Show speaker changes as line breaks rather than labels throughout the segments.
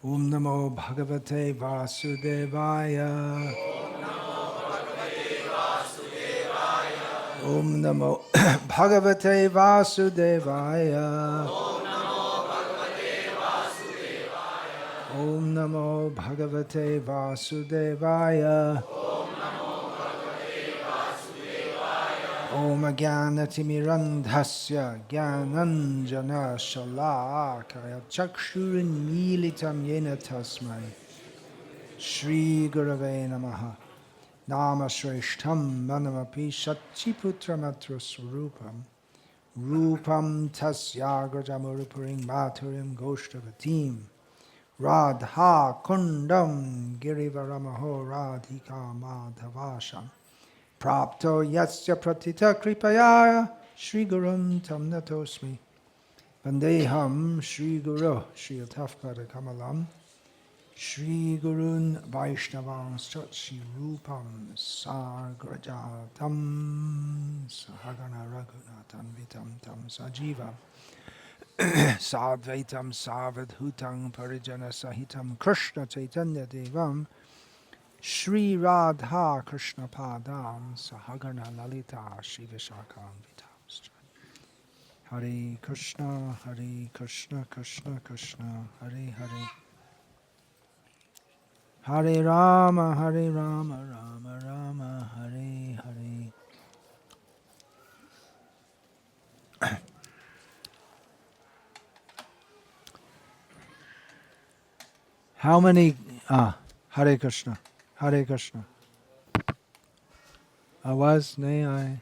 Om Namo Bhagavate Vasudevaya. Om Namo Bhagavate Vasudevaya. Om Namo Bhagavate Vasudevaya. Om Jnanatimirandhasya Jnananjana Shalakaya Chakshurinmilitam Yena Tasmai Shri Gurave Namaha Nama Shreshtham Manamapi Satchiputramatra Swarupam Rupam Tasyagrajamurupuring Maturim Goshtavatim Radha Kundam Girivaramaho Radhika Madhavasham Prapto Yatsya Pratita Kripaya Shri Gurum Tam Natosmi Vandeham Shri Guru Shri Atafpada Kamalam Shri Gurun Vaishnavam Shri Rupam Sagrajatam Sahagana Raghunatam Vitam Tam Sajiva Sadvaitam Savadhutam Parijana Sahitam Krishna Chaitanya Devam Shri Radha Krishna Padam Sahagana Lalita Shri Vishakam Vitam. Hare Krishna, Krishna Krishna, Hare Hare. Hare Rama, Rama Rama, Hare Hare. How many, Hare Krishna. Hare Krishna. Awaz nahi aaye.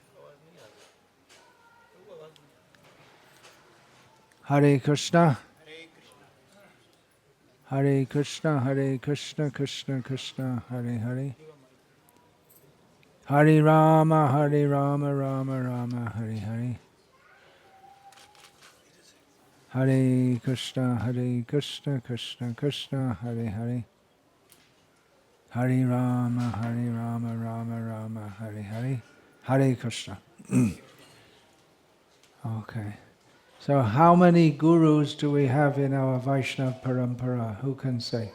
Hare Krishna. Hare Krishna, Krishna Krishna, Hare Hare. Hare Rama, Rama Rama, Hare Hare. Hare Krishna, Krishna Krishna, Hare Hare. Hare Rama, Rama Rama, Hare Hare. Hare Krishna. Okay. So how many gurus do we have in our Vaishnava Parampara? Who can say?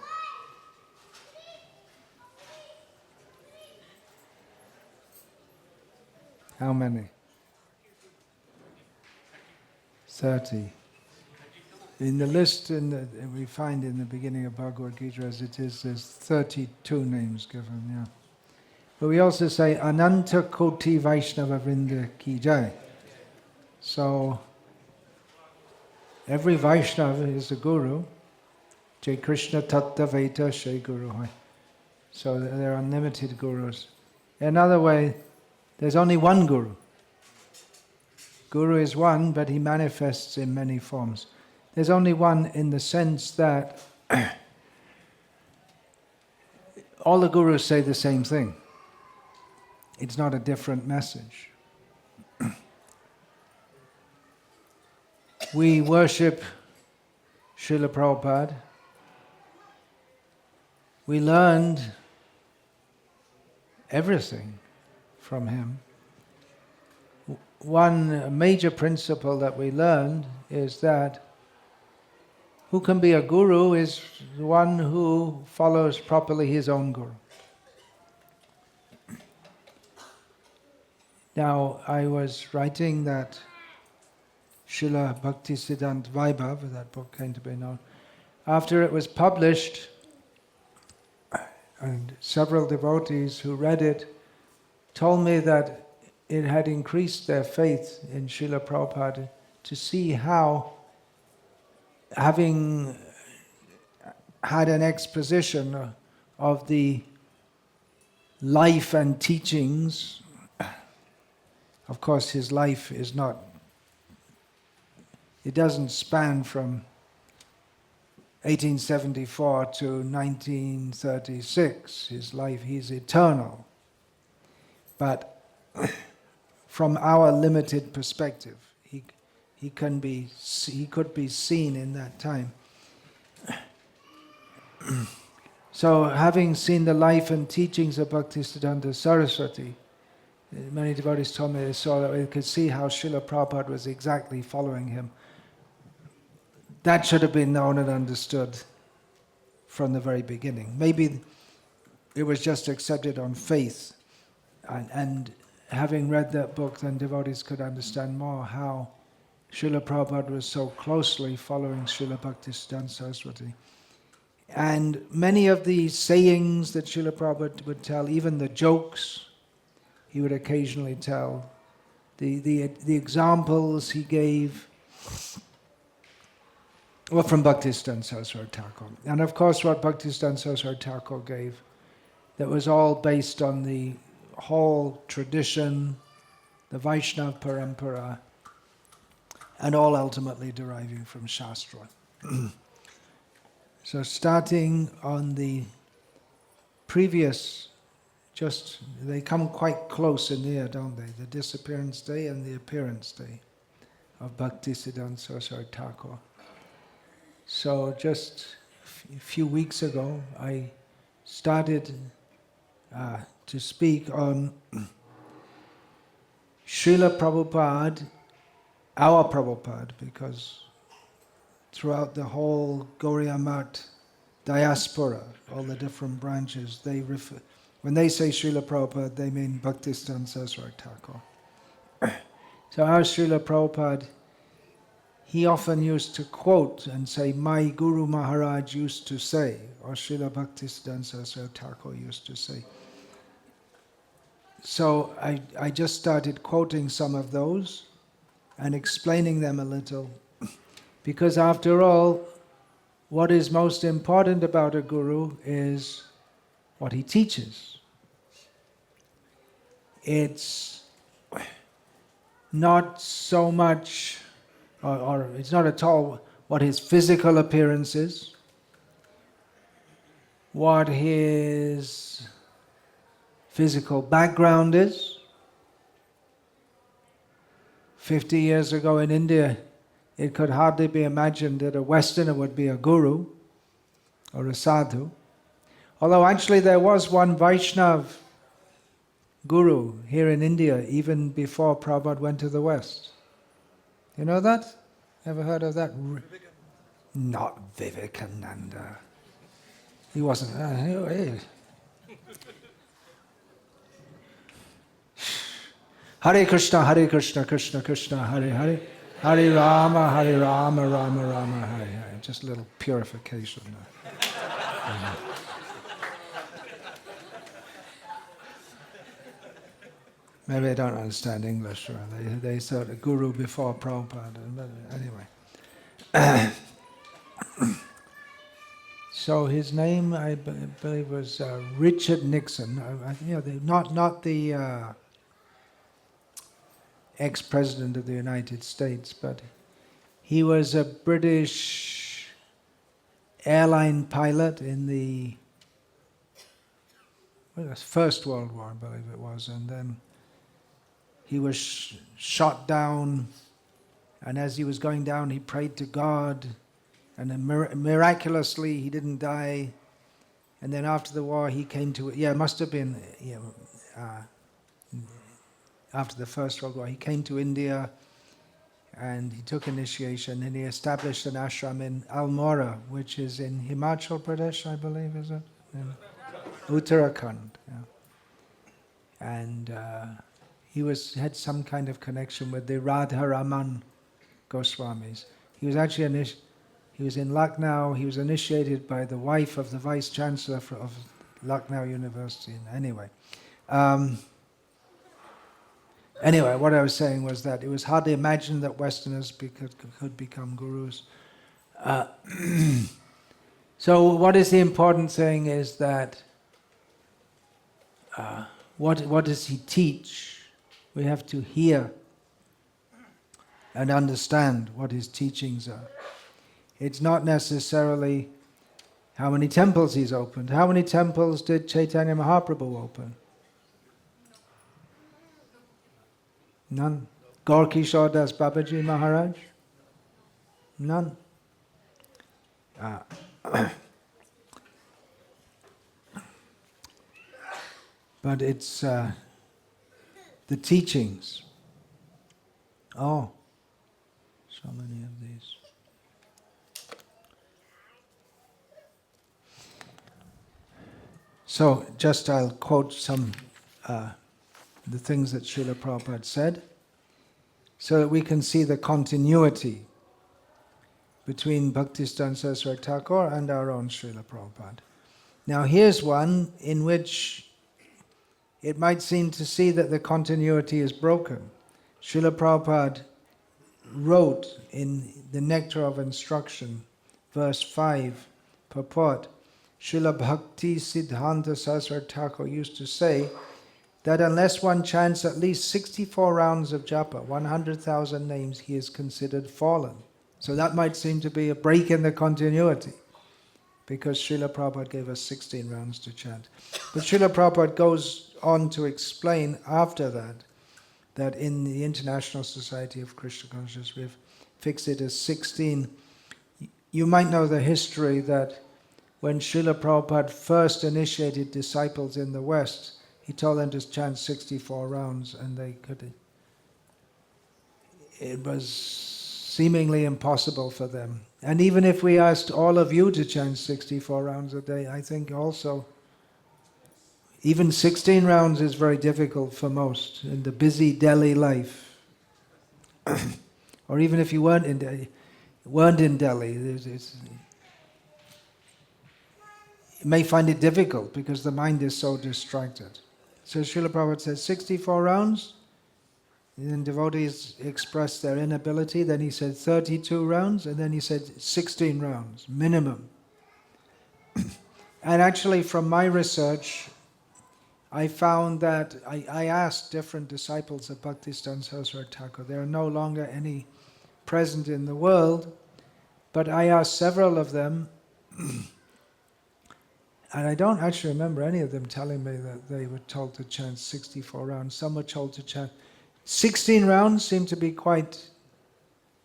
How many? 30. In the list we find in the beginning of Bhagavad Gita as it is, there's 32 names given, yeah. But we also say Ananta Koti Vaishnava Vrinda Ki Jai. So every Vaishnava is a guru. Jai Krishna Tatta Vaita Shai Guru Hai. So there are unlimited gurus. Another way, there's only one guru. Guru is one, but he manifests in many forms. There's only one in the sense that all the gurus say the same thing. It's not a different message. We worship Sheila Prophet. We learned everything from him. One major principle that we learned is that who can be a guru is the one who follows properly his own guru. Now, I was writing that Srila Bhaktisiddhanta Vaibhav, that book came to be known. After it was published, and several devotees who read it told me that it had increased their faith in Sheila Prabhupada to see how, having had an exposition of the life and teachings, of course his life is not, it doesn't span from 1874 to 1936. His life, he's eternal. But from our limited perspective, he could be seen in that time. So, having seen the life and teachings of Bhaktisiddhanta Sarasvati, many devotees told me they saw that they could see how Srila Prabhupada was exactly following him. That should have been known and understood from the very beginning. Maybe it was just accepted on faith, and having read that book, then devotees could understand more how Srila Prabhupada was so closely following Srila Bhaktisiddhanta Sarasvati. And many of the sayings that Srila Prabhupada would tell, even the jokes he would occasionally tell, the examples he gave were from Bhaktisiddhanta Saraswati Thakur. And of course what Bhaktisiddhanta Saraswati Thakur gave, that was all based on the whole tradition, the Vaishnava Parampara, and all ultimately deriving from Shastra. So starting on the previous, they come quite close in there, don't they? The disappearance day and the appearance day of Bhaktisiddhanta Saraswati Thakur. So just a few weeks ago, I started to speak on Sheila Prabhupada, our Prabhupada, because throughout the whole Gaudiya Math diaspora, all the different branches, when they say Srila Prabhupada, they mean Bhaktisiddhanta Saraswati Thakur. So our Srila Prabhupada, he often used to quote and say, my Guru Maharaj used to say, or Srila Bhaktisiddhanta Saraswati Thakur used to say. So I just started quoting some of those and explaining them a little, because after all, what is most important about a guru is what he teaches. It's not so much, or it's not at all what his physical appearance is, what his physical background is. 50 years ago in India, it could hardly be imagined that a Westerner would be a guru or a sadhu. Although actually there was one Vaishnava guru here in India even before Prabhupada went to the West. You know that? Ever heard of that? Not Vivekananda. He wasn't. Hare Krishna, Krishna Krishna, Hare Hare. Hare Rama, Rama Rama, Hare Hare. Just a little purification. Maybe they don't understand English. Right? They thought a guru before Prabhupada. But anyway. So his name, I believe, was Richard Nixon. Not the ex-president of the United States, but he was a British airline pilot in the First World War, I believe it was, and then he was shot down, and as he was going down he prayed to God, and then miraculously he didn't die, and then after the war he came to, it must have been, after the First World War, he came to India and he took initiation and he established an ashram in Almora, which is in Himachal Pradesh, I believe, is it? In Uttarakhand. Yeah. And he had some kind of connection with the Radharaman Goswamis. He was actually he was in Lucknow. He was initiated by the wife of the Vice Chancellor of Lucknow University. Anyway. Anyway, what I was saying was that it was hardly imagined that Westerners could become gurus. So what is the important thing is that what does he teach? We have to hear and understand what his teachings are. It's not necessarily how many temples he's opened. How many temples did Chaitanya Mahaprabhu open? None. Gaur Kishore Das Babaji Maharaj? None. But it's the teachings. Oh, so many of these. So, just I'll quote some the things that Sheila Prabhupada said, so that we can see the continuity between Bhaktisiddhanta Saraswati Thakur and our own Srila Prabhupada. Now here's one in which it might seem to see that the continuity is broken. Srila Prabhupada wrote in the Nectar of Instruction, verse 5, purport, Srila Bhaktisiddhanta Sarasvati Thakur used to say that unless one chants at least 64 rounds of japa, 100,000 names, he is considered fallen. So that might seem to be a break in the continuity, because Srila Prabhupada gave us 16 rounds to chant. But Srila Prabhupada goes on to explain after that, that in the International Society of Krishna Consciousness, we've fixed it as 16. You might know the history that when Srila Prabhupada first initiated disciples in the West, he told them to chant 64 rounds, and they could. It was seemingly impossible for them. And even if we asked all of you to chant 64 rounds a day, I think also, even 16 rounds is very difficult for most in the busy Delhi life. Or even if you weren't in Delhi, you may find it difficult because the mind is so distracted. So Srila Prabhupada says 64 rounds, and then devotees expressed their inability, then he said 32 rounds, and then he said 16 rounds, minimum. And actually from my research, I found that I asked different disciples of Bhaktisiddhanta Saraswati Thakur. There are no longer any present in the world, but I asked several of them, and I don't actually remember any of them telling me that they were told to chant 64 rounds. Some were told to chant 16 rounds, seemed to be quite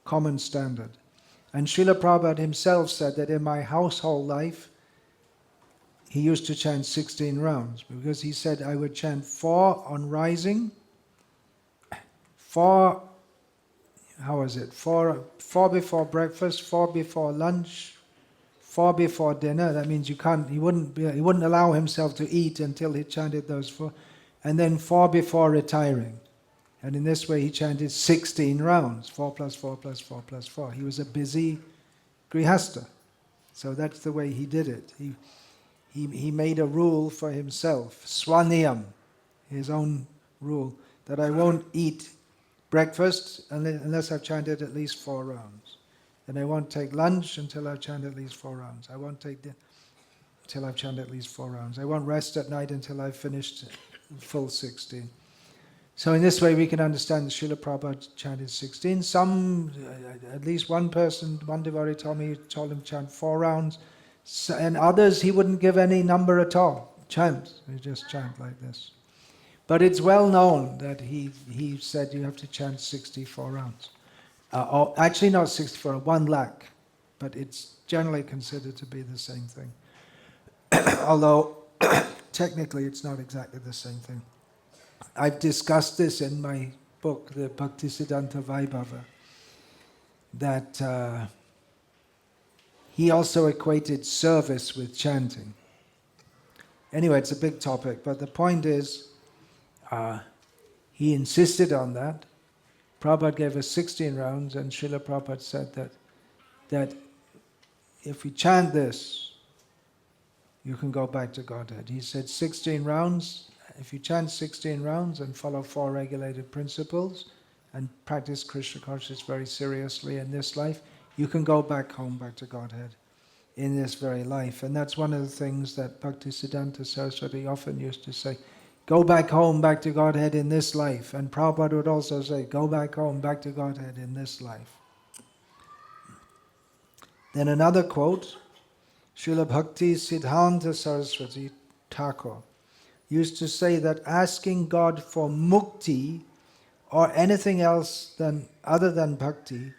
common standard. And Srila Prabhupada himself said that in my household life, he used to chant 16 rounds, because he said I would chant 4 on rising, 4 before breakfast, 4 before lunch, 4 before dinner. That means he wouldn't allow himself to eat until he chanted those 4, and then 4 before retiring. And in this way he chanted 16 rounds, 4 plus 4 plus 4 plus 4. He was a busy grihasta. So that's the way he did it. He made a rule for himself, swaniyam, his own rule, that I won't eat breakfast unless I've chanted at least 4 rounds. And I won't take lunch until I've chanted at least 4 rounds. I won't take dinner until I've chanted at least 4 rounds. I won't rest at night until I've finished full 16. So in this way we can understand that Srila Prabhupada chanted 16. Some, at least one devotee told him to chant 4 rounds. And others he wouldn't give any number at all. Chant. He just chant like this. But it's well known that he said you have to chant 64 rounds. Or actually not 64, 1 lakh. But it's generally considered to be the same thing. Although technically it's not exactly the same thing. I've discussed this in my book, the Bhaktisiddhanta Vaibhava, that he also equated service with chanting. Anyway, it's a big topic, but the point is, he insisted on that. Prabhupada gave us 16 rounds, and Srila Prabhupada said that if we chant this, you can go back to Godhead. He said 16 rounds, if you chant 16 rounds and follow 4 regulated principles, and practice Krishna consciousness very seriously in this life, you can go back home, back to Godhead in this very life. And that's one of the things that Bhaktisiddhanta Saraswati often used to say, go back home, back to Godhead in this life. And Prabhupada would also say, go back home, back to Godhead in this life. Then another quote, Srila Bhaktisiddhanta Sarasvati Thakur used to say that asking God for mukti or anything else other than bhakti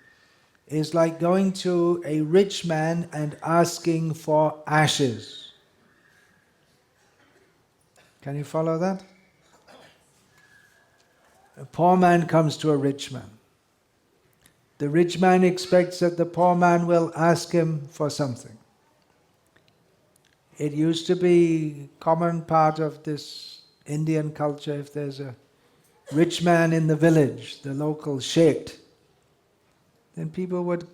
is like going to a rich man and asking for ashes. Can you follow that? A poor man comes to a rich man. The rich man expects that the poor man will ask him for something. It used to be common part of this Indian culture, if there's a rich man in the village, the local sheikh, then people would,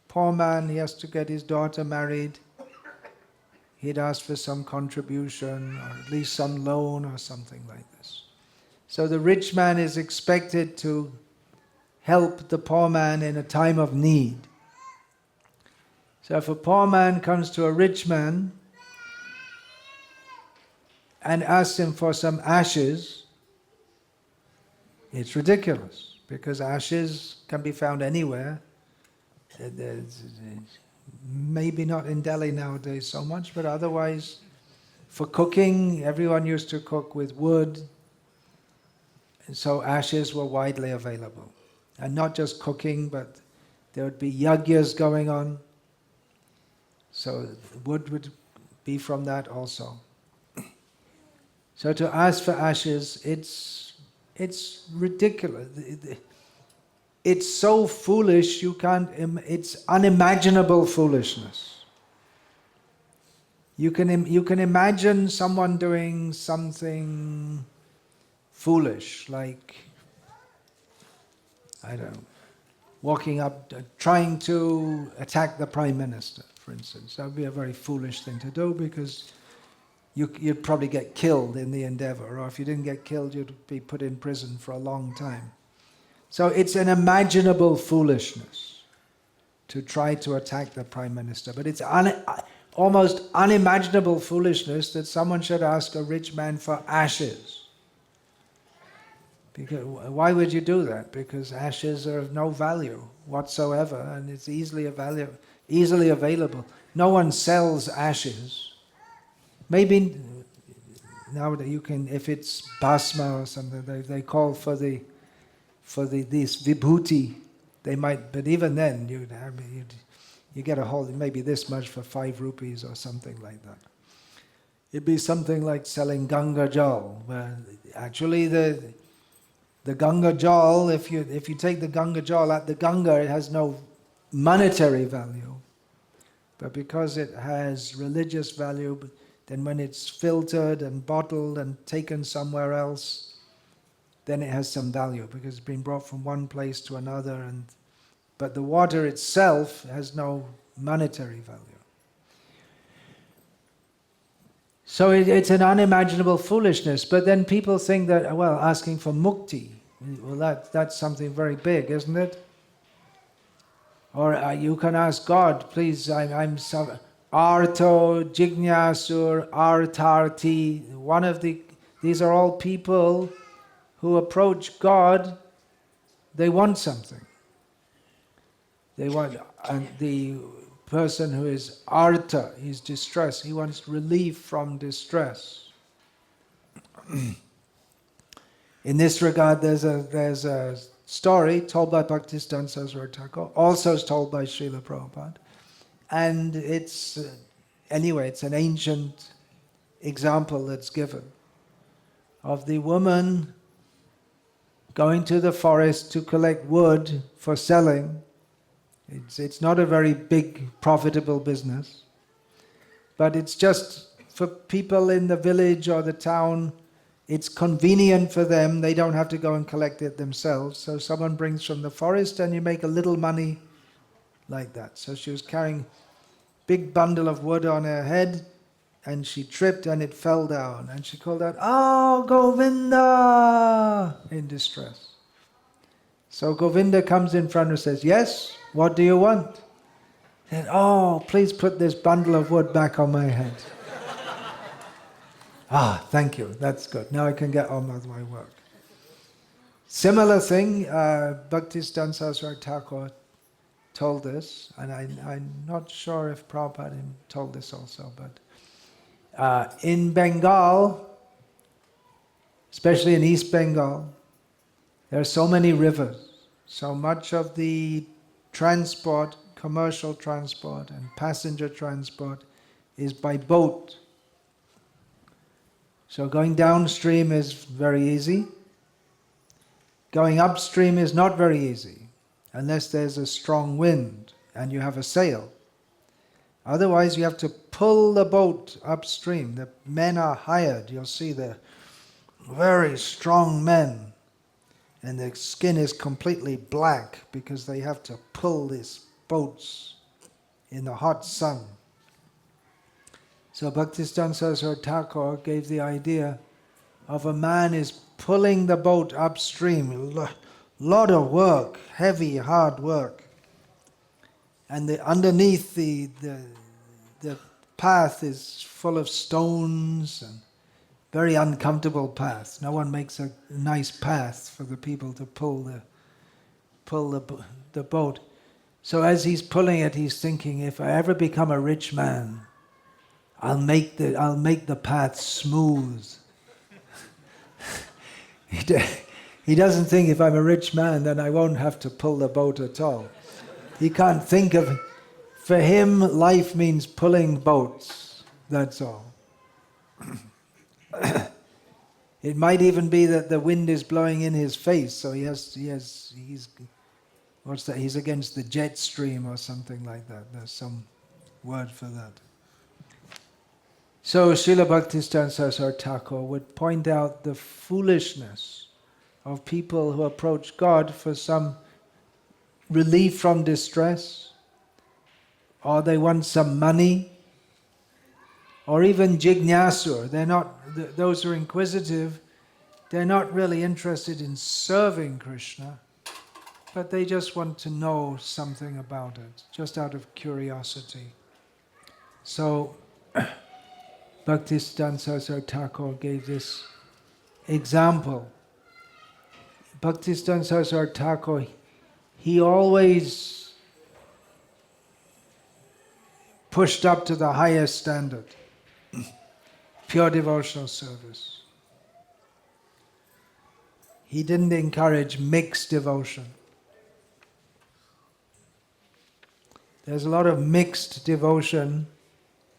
poor man, he has to get his daughter married, he'd ask for some contribution or at least some loan or something like this. So the rich man is expected to help the poor man in a time of need. So if a poor man comes to a rich man and asks him for some ashes, it's ridiculous, because ashes can be found anywhere. Maybe not in Delhi nowadays so much, but otherwise, for cooking, everyone used to cook with wood, and so ashes were widely available. And not just cooking, but there would be yagyas going on, so wood would be from that also. So to ask for ashes, it's ridiculous. It's so foolish, it's unimaginable foolishness. You can imagine someone doing something foolish, like, I don't know, walking up, trying to attack the Prime Minister, for instance. That would be a very foolish thing to do, because you'd probably get killed in the endeavor, or if you didn't get killed, you'd be put in prison for a long time. So it's an imaginable foolishness to try to attack the Prime Minister, but it's almost unimaginable foolishness that someone should ask a rich man for ashes. Because why would you do that? Because ashes are of no value whatsoever, and it's easily available. No one sells ashes. Maybe now that you can, if it's bhasma or something, they call for this vibhuti. They might, but even then, you get a whole, maybe this much for 5 rupees or something like that. It'd be something like selling Ganga Jal, where actually the Ganga Jal, if you take the Ganga Jal at the Ganga, it has no monetary value, but because it has religious value, then when it's filtered and bottled and taken somewhere else, then it has some value, because it's been brought from one place to another, but the water itself has no monetary value. So it's an unimaginable foolishness, but then people think that, well, asking for mukti, well, that's something very big, isn't it? Or you can ask God, please, I'm so, Arto, Jignasur, Artarti, these are all people who approach God, they want something. They want, and the person who is arta, he's distressed, he wants relief from distress. In this regard, there's a story told by Bhaktisiddhanta Sarasvati, also told by Sheila Prophet, and it's an ancient example that's given of the woman going to the forest to collect wood for selling. It's not a very big, profitable business, but it's just for people in the village or the town, it's convenient for them, they don't have to go and collect it themselves. So someone brings from the forest and you make a little money like that. So she was carrying a big bundle of wood on her head, and she tripped and it fell down, and she called out, "Oh, Govinda!" in distress. So Govinda comes in front and says, "Yes, what do you want?" And, "Oh, please put this bundle of wood back on my head." "Ah, thank you, that's good. Now I can get on with my work." Similar thing, Bhaktisiddhanta Sarasvati told this, and I'm not sure if Prabhupada told this also, but in Bengal, especially in East Bengal, there are so many rivers. So much of the transport, commercial transport and passenger transport is by boat. So going downstream is very easy. Going upstream is not very easy, unless there's a strong wind and you have a sail. Otherwise you have to pull the boat upstream. The men are hired. You'll see they're very strong men. And their skin is completely black because they have to pull these boats in the hot sun. So Bhaktisiddhanta Saraswati Thakur gave the idea of a man is pulling the boat upstream. Lot of work, heavy, hard work. And underneath the path is full of stones and very uncomfortable path. No one makes a nice path for the people to pull the boat. So as he's pulling it, he's thinking, if I ever become a rich man, I'll make the path smooth. He doesn't think if I'm a rich man, then I won't have to pull the boat at all. He can't think of. For him, life means pulling boats. That's all. It might even be that the wind is blowing in his face, so he's against the jet stream or something like that. There's some word for that. So Srila Bhaktisiddhanta Saraswati Thakur would point out the foolishness of people who approach God for some relief from distress, or they want some money, or even jignasur. They're not, those who are inquisitive, they're not really interested in serving Krishna, but they just want to know something about it, just out of curiosity. So Bhaktisiddhanta Saraswati Thakur gave this example. Bhaktisiddhanta Saraswati Thakur, he always pushed up to the highest standard, pure devotional service. He didn't encourage mixed devotion. There's a lot of mixed devotion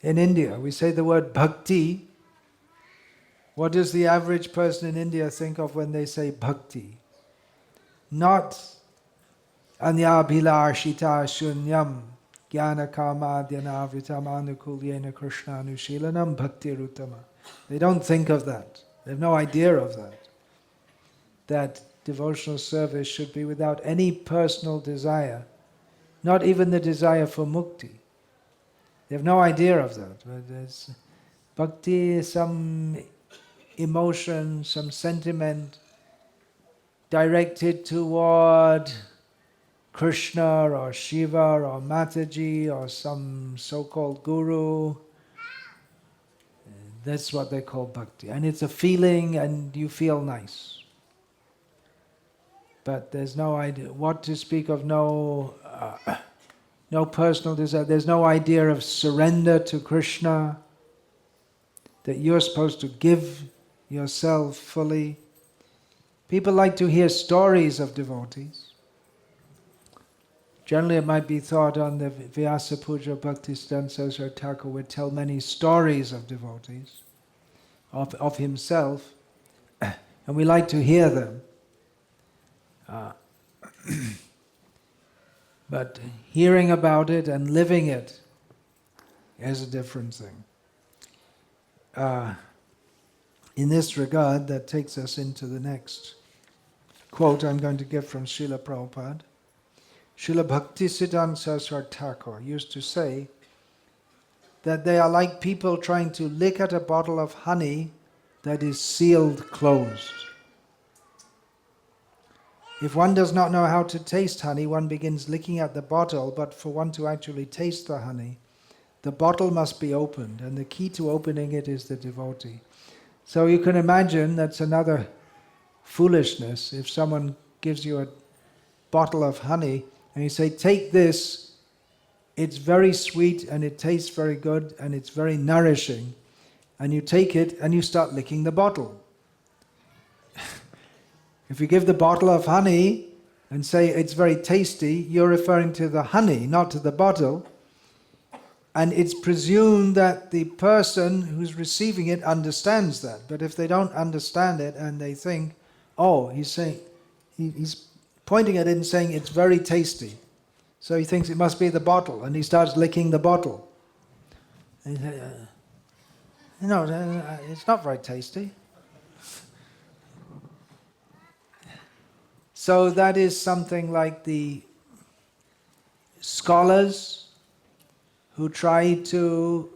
in India. We say the word bhakti. What does the average person in India think of when they say bhakti? Not anyabhilashita shunyam jnana kamadhyana vitam anukulyena krishna anushilanam bhakti ruttama. They don't think of that. They have no idea of that. That devotional service should be without any personal desire, not even the desire for mukti. They have no idea of that. But bhakti is some emotion, some sentiment directed toward Krishna or Shiva or Mataji or some so-called guru. That's what they call bhakti. And it's a feeling and you feel nice. But there's no idea, what to speak of no personal desire. There's no idea of surrender to Krishna, that you're supposed to give yourself fully. People like to hear stories of devotees. Generally it might be thought on the Vyasa Puja Bhaktisiddhanta Saraswati Thakur would tell many stories of devotees, of himself, and we like to hear them. But hearing about it and living it is a different thing. In this regard, that takes us into the next quote I'm going to give from Sheila Prophet. Srila Bhaktisiddhanta Saraswati Thakur used to say that they are like people trying to lick at a bottle of honey that is sealed closed. If one does not know how to taste honey, one begins licking at the bottle, but for one to actually taste the honey, the bottle must be opened, and the key to opening it is the devotee. So you can imagine that's another foolishness. If someone gives you a bottle of honey, and you say, take this, it's very sweet, and it tastes very good, and it's very nourishing, and you take it, and you start licking the bottle. If you give the bottle of honey and say it's very tasty, you're referring to the honey, not to the bottle. And it's presumed that the person who's receiving it understands that. But if they don't understand it and they think, oh, he's pointing at it and saying it's very tasty. So he thinks it must be the bottle, and he starts licking the bottle. And he said, no, it's not very tasty. So that is something like the scholars who try to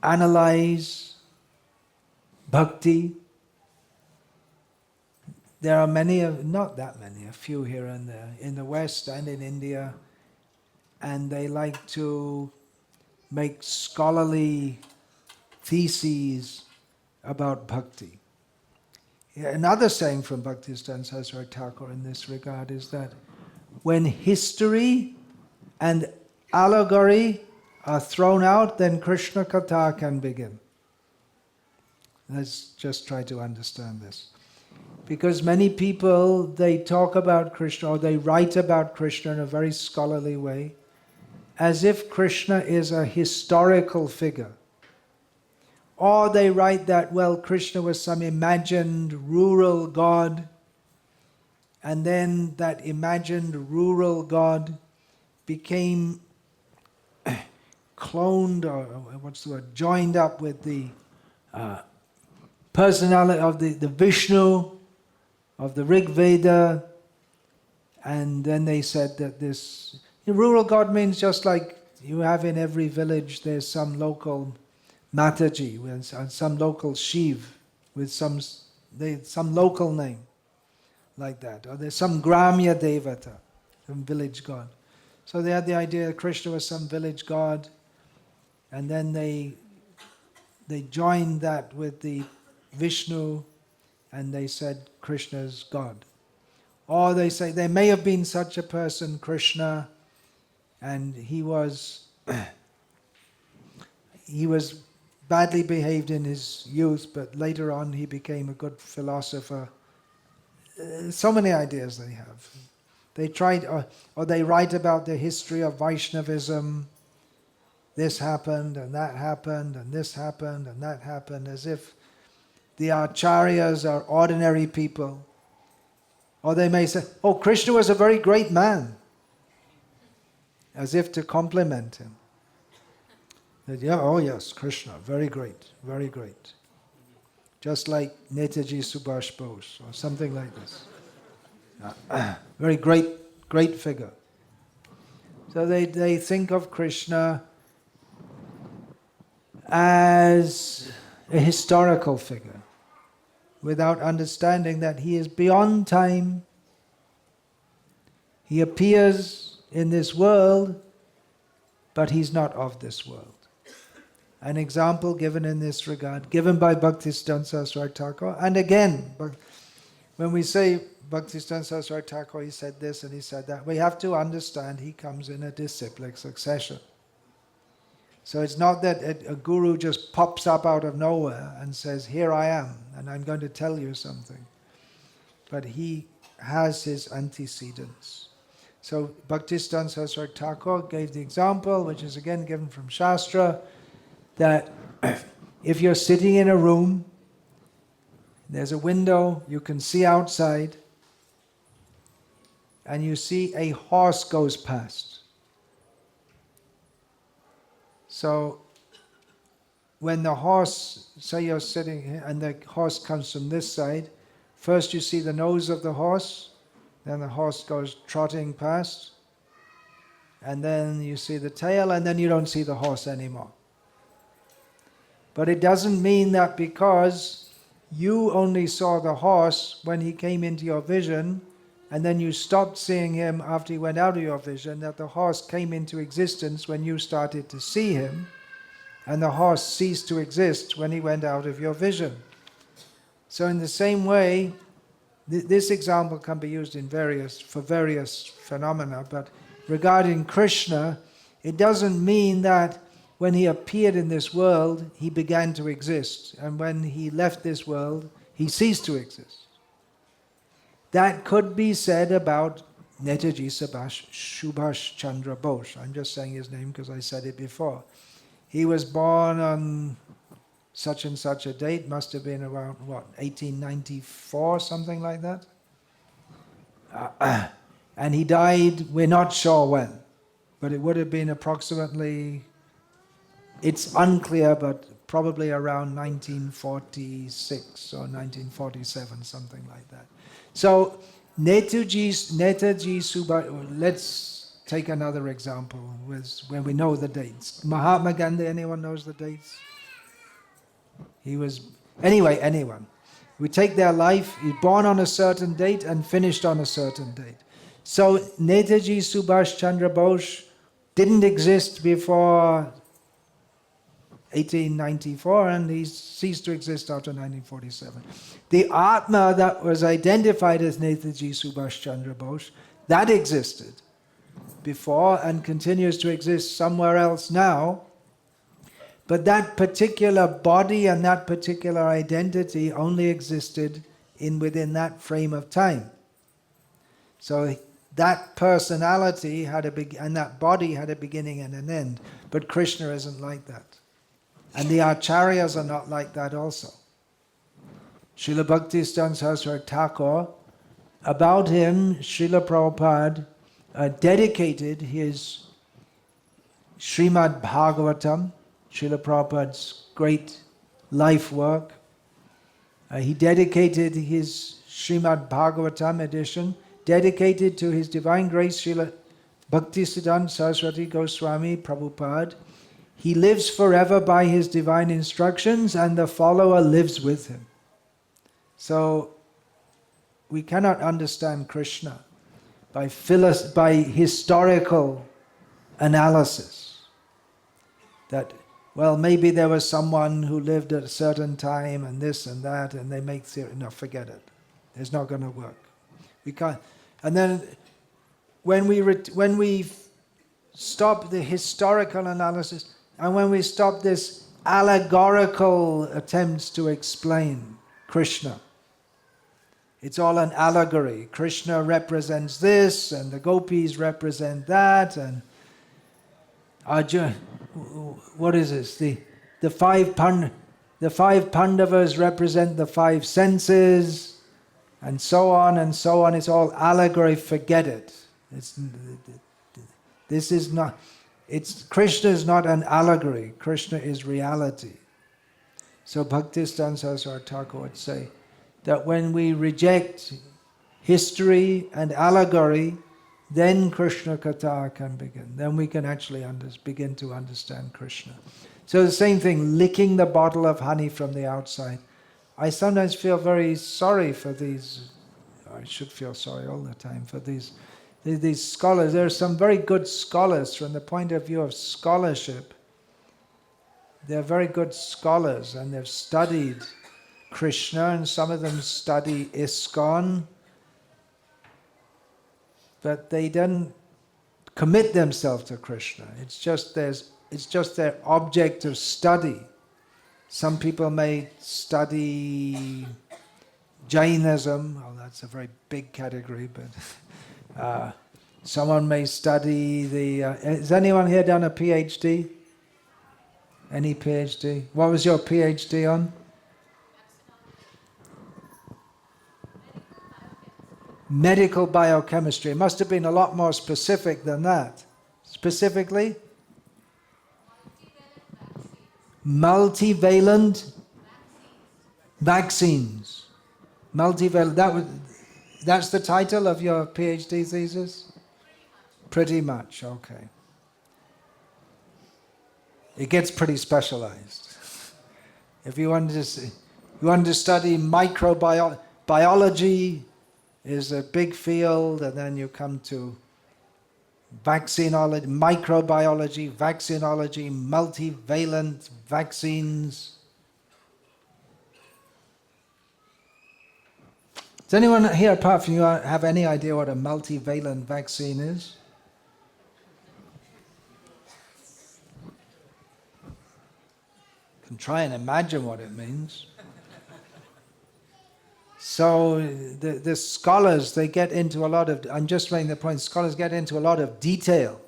analyze bhakti. There are many, not that many, a few here and there, in the West and in India, and they like to make scholarly theses about bhakti. Another saying from Bhaktisiddhanta Sarasvati Thakur in this regard is that when history and allegory are thrown out, then Krishna Katha can begin. Let's just try to understand this. Because many people, they talk about Krishna or they write about Krishna in a very scholarly way, as if Krishna is a historical figure. Or they write that, well, Krishna was some imagined rural god, and then that imagined rural god became cloned, or what's the word, joined up with the personality of the Vishnu, of the Rig Veda, and then they said that this rural god means just like you have in every village, there's some local Mataji, with some local Shiv, with some local name, like that. Or there's some Gramya Devata, some village god. So they had the idea that Krishna was some village god, and then they joined that with the Vishnu, and they said Krishna's God. Or they say there may have been such a person, Krishna, and he was badly behaved in his youth, but later on he became a good philosopher. So many ideas they have. They tried, or they write about the history of Vaishnavism. This happened, and that happened, and this happened, and that happened, as if the acharyas are ordinary people. Or they may say, oh, Krishna was a very great man, as if to compliment him. That, yeah, oh yes, Krishna, very great, very great. Just like Netaji Subhash Bose, or something like this. Very great figure. So they think of Krishna as a historical figure, without understanding that he is beyond time. He appears in this world, but he's not of this world. An example given in this regard, given by Bhaktisiddhanta Sarasvati Thakur, and again, when we say Bhaktisiddhanta Sarasvati Thakur, he said this and he said that, we have to understand he comes in a disciplic succession. So it's not that a guru just pops up out of nowhere and says, here I am, and I'm going to tell you something. But he has his antecedents. So Bhaktisiddhanta Sarasvati Thakur gave the example, which is again given from Shastra, that if you're sitting in a room, there's a window, you can see outside, and you see a horse goes past. So when the horse, say you're sitting here and the horse comes from this side, first you see the nose of the horse, then the horse goes trotting past, and then you see the tail, and then you don't see the horse anymore. But it doesn't mean that because you only saw the horse when he came into your vision, and then you stopped seeing him after he went out of your vision, that the horse came into existence when you started to see him, and the horse ceased to exist when he went out of your vision. So in the same way, this example can be used for various phenomena, but regarding Krishna, it doesn't mean that when he appeared in this world, he began to exist, and when he left this world, he ceased to exist. That could be said about Netaji Subhash Chandra Bose. I'm just saying his name because I said it before. He was born on such and such a date, must have been around, 1894, something like that? And he died, we're not sure when, but it would have been approximately It's unclear, but probably around 1946 or 1947, something like that. So Netaji Subhash, let's take another example when we know the dates. Mahatma Gandhi, anyone knows the dates? He was, anyway, anyone. We take their life, he's born on a certain date and finished on a certain date. So Netaji Subhash Chandra Bose didn't exist before 1894 and he ceased to exist after 1947. The Atma that was identified as Netaji Subhash Chandra Bose, that existed before and continues to exist somewhere else now. But that particular body and that particular identity only existed within that frame of time. So that personality had and that body had a beginning and an end. But Krishna isn't like that. And the acharyas are not like that also. Sheila Bhaktisiddhanta Sarasvati Thakur, about him, Sheila Prabhupada dedicated his Srimad Bhagavatam, Sheila Prabhupada's great life work. He dedicated his Srimad Bhagavatam edition, dedicated to His Divine Grace Sheila Bhaktisiddhanta Sarasvati Goswami Prabhupada. He lives forever by his divine instructions and the follower lives with him. So we cannot understand Krishna by historical analysis. That, well, maybe there was someone who lived at a certain time and this and that and they make theory. No, forget it. It's not going to work. We can't. And then when we stop the historical analysis and when we stop this allegorical attempts to explain Krishna, it's all an allegory. Krishna represents this and the gopis represent that and Arjuna, what is this? The five Pandavas represent the five senses. And so on and so on. It's all allegory. Forget it. Krishna is not an allegory. Krishna is reality. So Bhaktisiddhanta Saraswati Thakur would say that when we reject history and allegory, then Krishna Katha can begin. Then we can actually begin to understand Krishna. So the same thing, licking the bottle of honey from the outside. I sometimes feel very sorry for these, I should feel sorry all the time for these scholars. There are some very good scholars from the point of view of scholarship. They're very good scholars and they've studied Krishna and some of them study ISKCON, but they don't commit themselves to Krishna. It's just their object of study. Some people may study Jainism, that's a very big category, but someone may study has anyone here done a PhD? Any PhD? What was your PhD on? Medical biochemistry. It must have been a lot more specific than that. Specifically? Multivalent vaccines. Multivalent. That's the title of your PhD thesis? Pretty much, okay. It gets pretty specialized. If you want to study microbiology, is a big field, and then you come to vaccinology, microbiology, vaccinology, multivalent vaccines. Does anyone here, apart from you, have any idea what a multivalent vaccine is? You can try and imagine what it means. So the scholars, they get into a lot of, I'm just making the point, scholars get into a lot of detail.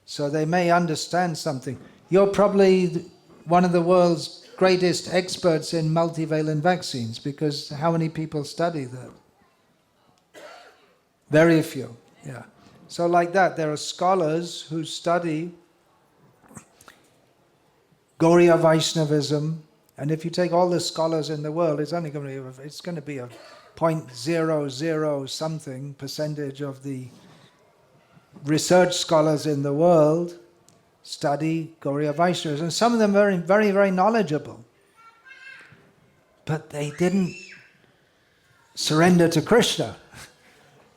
So they may understand something. You're probably one of the world's greatest experts in multivalent vaccines, because how many people study that? Very few, yeah. So like that, there are scholars who study Gauriya Vaishnavism, and if you take all the scholars in the world, it's going to be a 0.00 something percentage of the research scholars in the world study Gauriya Vaishnavism, and some of them are very, very knowledgeable. But they didn't surrender to Krishna.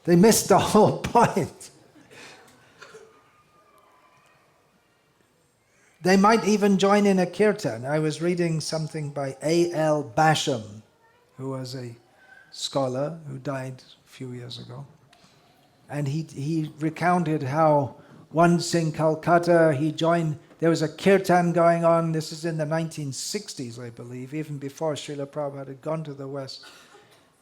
They missed the whole point. They might even join in a kirtan. I was reading something by A.L. Basham, who was a scholar who died a few years ago. And he recounted how once in Calcutta he joined, there was a kirtan going on, this is in the 1960s I believe, even before Sheila Prophet had gone to the West.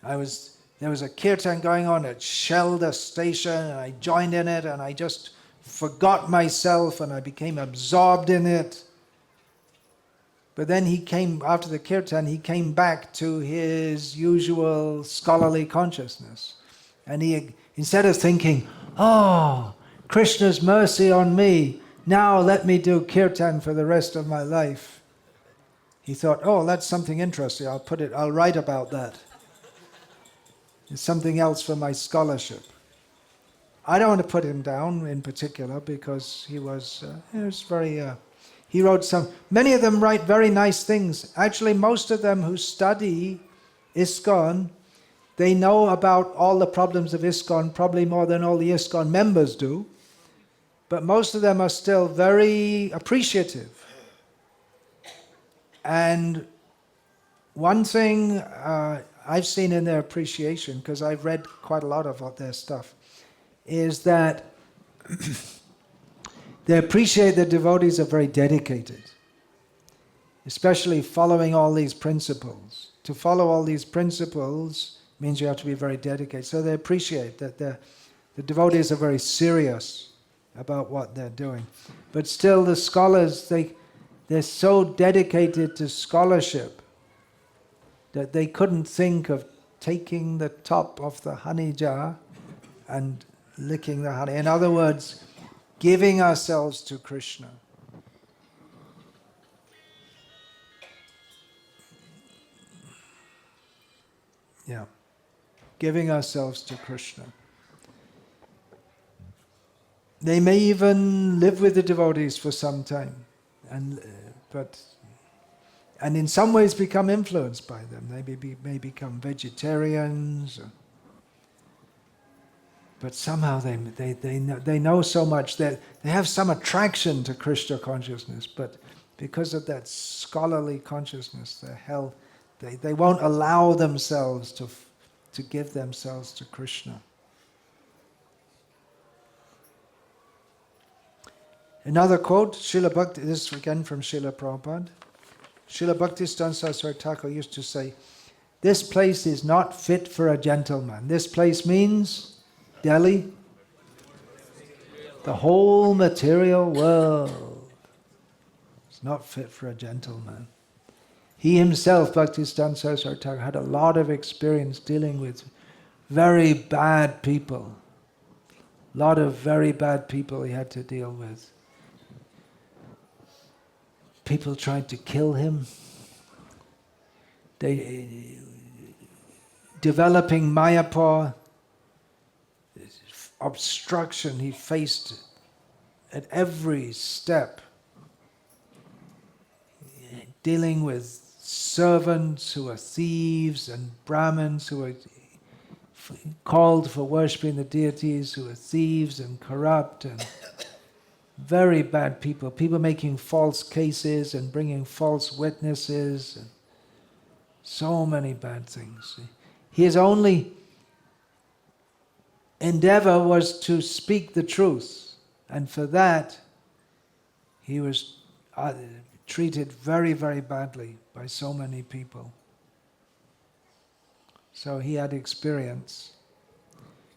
There was a kirtan going on at Shelda station, and I joined in it, and I just forgot myself and I became absorbed in it. But then after the kirtan, he came back to his usual scholarly consciousness. And he, instead of thinking, oh, Krishna's mercy on me, now let me do kirtan for the rest of my life, he thought, oh, that's something interesting, I'll write about that. It's something else for my scholarship. I don't want to put him down in particular because he wrote many of them write very nice things. Actually, most of them who study ISKCON, they know about all the problems of ISKCON, probably more than all the ISKCON members do. But most of them are still very appreciative. And one thing I've seen in their appreciation, because I've read quite a lot of their stuff, is that they appreciate the devotees are very dedicated, especially following all these principles. To follow all these principles means you have to be very dedicated. So they appreciate that the devotees are very serious about what they're doing. But still the scholars, they're so dedicated to scholarship that they couldn't think of taking the top of the honey jar and licking the honey. In other words, giving ourselves to Krishna. Yeah. Giving ourselves to Krishna. They may even live with the devotees for some time, and in some ways become influenced by them. They may become vegetarians, but somehow they know so much that they have some attraction to Krishna consciousness, but because of that scholarly consciousness, they won't allow themselves to give themselves to Krishna. Another quote, Srila Bhakti, this is again from Sheila Prophet. Srila Bhaktisiddhanta Sarasvati used to say, this place is not fit for a gentleman. This place means Delhi, the whole material world. It's not fit for a gentleman. He himself, Bhaktisiddhanta Sarasvati, had a lot of experience dealing with very bad people. A lot of very bad people he had to deal with. People tried to kill him. Developing Mayapur, obstruction he faced at every step. Dealing with servants who are thieves and Brahmins who are called for worshipping the deities, who are thieves and corrupt and very bad people. People making false cases and bringing false witnesses. And so many bad things. His only endeavor was to speak the truth. And for that, he was treated very, very badly by so many people. So he had experience.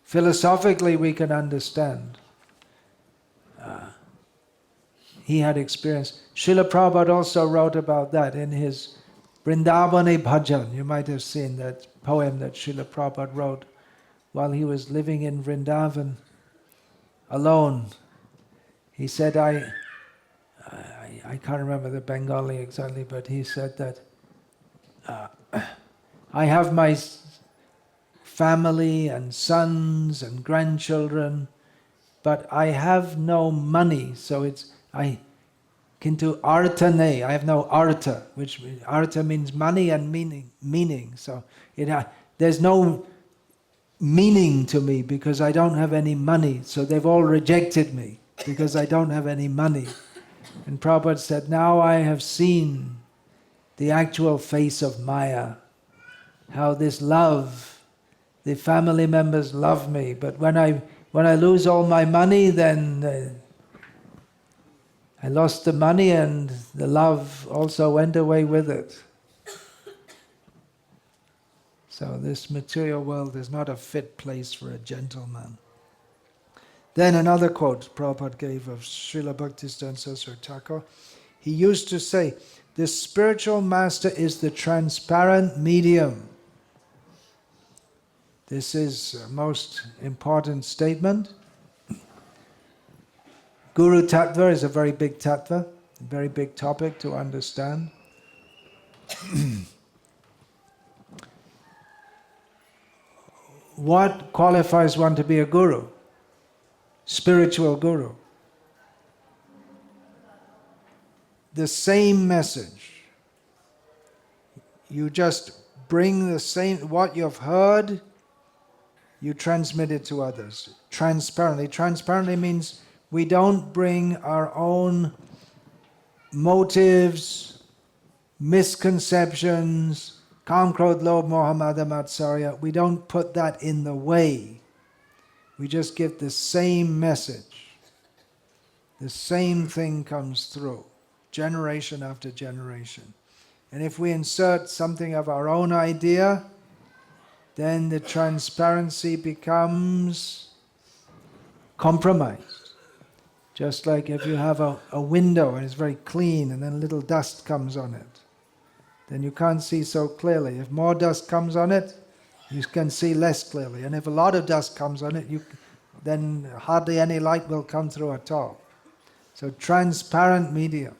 Philosophically, we can understand. He had experience. Sheila Prophet also wrote about that in his Vrindavani Bhajan. You might have seen that poem that Sheila Prophet wrote while he was living in Vrindavan alone. He said, I I can't remember the Bengali exactly, but he said that I have my family and sons and grandchildren, but I have no money, so Kintu artane, I have no arta, which arta means money and meaning. So there's no meaning to me because I don't have any money. So they've all rejected me because I don't have any money. And Prabhupada said, now I have seen the actual face of Maya, how this love, the family members love me, but when I lose all my money, then I lost the money and the love also went away with it. So this material world is not a fit place for a gentleman. Then another quote Prabhupada gave of Srila Bhaktisiddhanta Saraswati Thakur. He used to say, the spiritual master is the transparent medium. This is a most important statement. Guru Tattva is a very big tattva, a very big topic to understand. What qualifies one to be a guru? Spiritual guru. The same message. You just bring the same, what you've heard, you transmit it to others. Transparently. Transparently means we don't bring our own motives, misconceptions, Kam, Krodh, Lobh, Moha, Mada, Matsarya. We don't put that in the way. We just give the same message. The same thing comes through, generation after generation. And if we insert something of our own idea, then the transparency becomes compromised. Just like if you have a window and it's very clean and then a little dust comes on it, then you can't see so clearly. If more dust comes on it, you can see less clearly. And if a lot of dust comes on it, then hardly any light will come through at all. So transparent medium.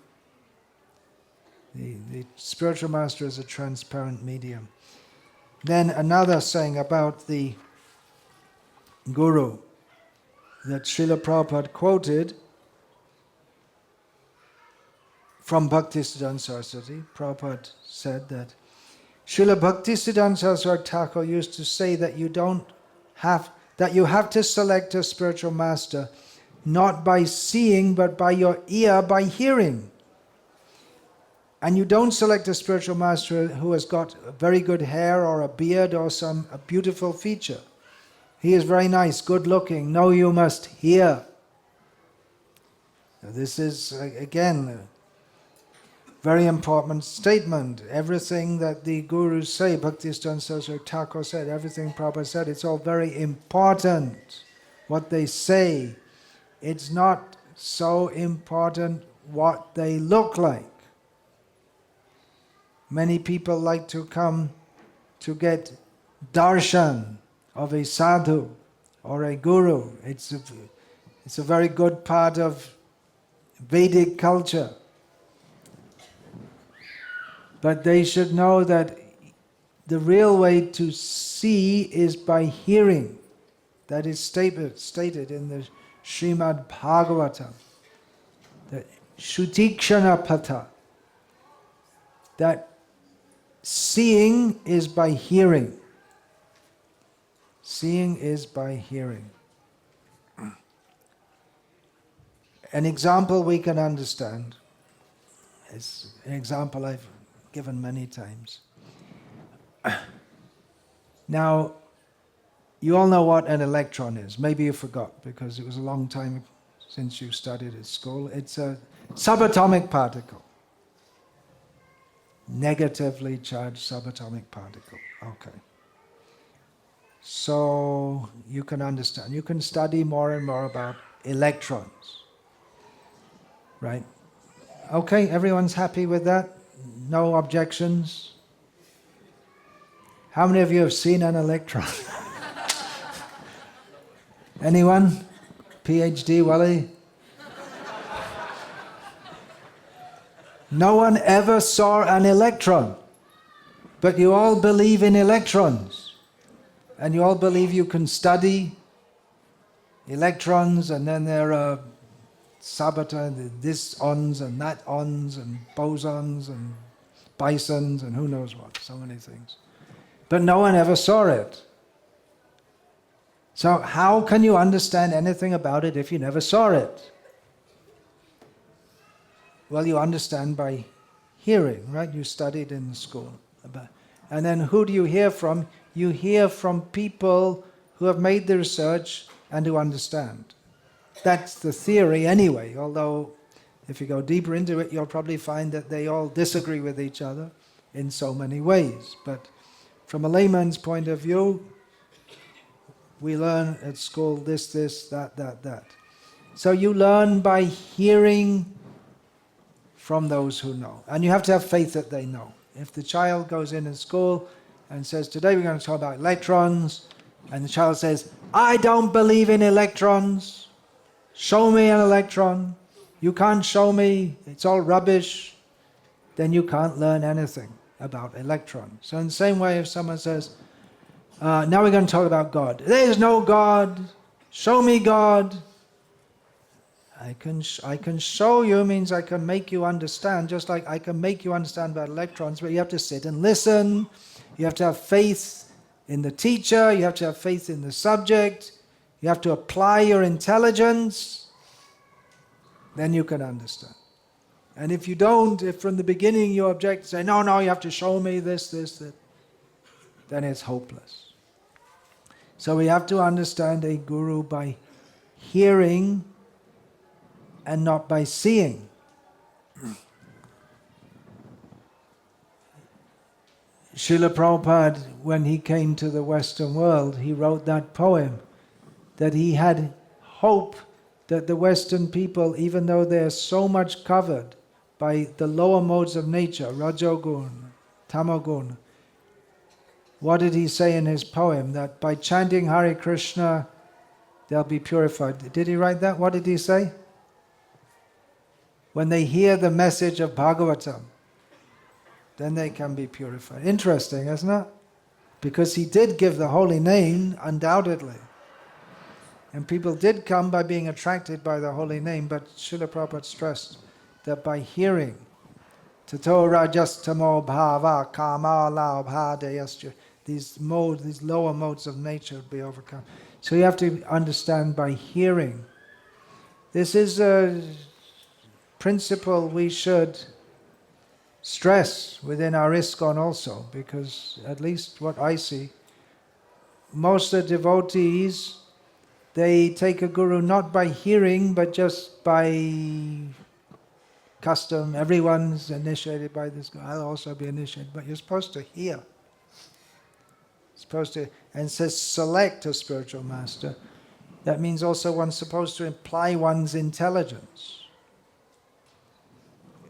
The spiritual master is a transparent medium. Then another saying about the guru that Sheila Prophet quoted from Bhaktisiddhanta Sarasvati. Prabhupada said that Srila Bhaktisiddhanta Sarasvati Thakur used to say that you have to select a spiritual master not by seeing but by your ear, by hearing. And you don't select a spiritual master who has got very good hair or a beard or a beautiful feature. He is very nice, good looking. No, you must hear. Now, this is, again, a very important statement. Everything that the gurus say, Bhaktisiddhanta Saraswati Thakur said, everything Prabhupada said, it's all very important. What they say, it's not so important what they look like. Many people like to come to get darshan of a sadhu or a guru. It's a very good part of Vedic culture. But they should know that the real way to see is by hearing. That is stated in the Srimad Bhagavatam. The Shutikshana Pata. That seeing is by hearing. Seeing is by hearing. An example we can understand is an example I've given many times. Now, you all know what an electron is. Maybe you forgot because it was a long time since you studied at school. It's a subatomic particle. Negatively charged subatomic particle. Okay. So you can understand. You can study more and more about electrons. Right? Okay, everyone's happy with that? No objections? How many of you have seen an electron? Anyone? PhD, Wally? No one ever saw an electron, but you all believe in electrons. And you all believe you can study electrons, and then there are this ons and that ons and bosons and bisons and who knows what, so many things. But no one ever saw it. So how can you understand anything about it if you never saw it? Well, you understand by hearing, right? You studied in school. And then who do you hear from? You hear from people who have made the research and who understand. That's the theory anyway, although if you go deeper into it, you'll probably find that they all disagree with each other in so many ways. But from a layman's point of view, we learn at school this, that. So you learn by hearing from those who know. And you have to have faith that they know. If the child goes in school and says, today we're going to talk about electrons, and the child says, I don't believe in electrons, show me an electron, you can't show me, it's all rubbish, then you can't learn anything about electrons. So in the same way, if someone says, now we're going to talk about God. There's no God, show me God. I can show you means I can make you understand, just like I can make you understand about electrons, but you have to sit and listen, you have to have faith in the teacher, you have to have faith in the subject, you have to apply your intelligence, then you can understand. And if you don't, if from the beginning you object, say, no, you have to show me this, that, then it's hopeless. So we have to understand a guru by hearing and not by seeing. Sheila Prabhupada, when he came to the Western world, he wrote that poem that he had hope that the Western people, even though they're so much covered by the lower modes of nature, Rajogun, Tamagun, what did he say in his poem? That by chanting Hare Krishna, they'll be purified. Did he write that? What did he say? When they hear the message of Bhagavatam, then they can be purified. Interesting, isn't it? Because he did give the holy name, undoubtedly. And people did come by being attracted by the holy name, but Srila Prabhupada stressed that by hearing, Tato Rajastamo Bhava Kama Labha, these lower modes of nature would be overcome. So you have to understand by hearing. This is a principle we should stress within our ISKCON also, because at least what I see, most of the devotees, they take a guru not by hearing, but just by custom. Everyone's initiated by this guy. I'll also be initiated. But you're supposed to hear. And it says select a spiritual master. That means also one's supposed to apply one's intelligence.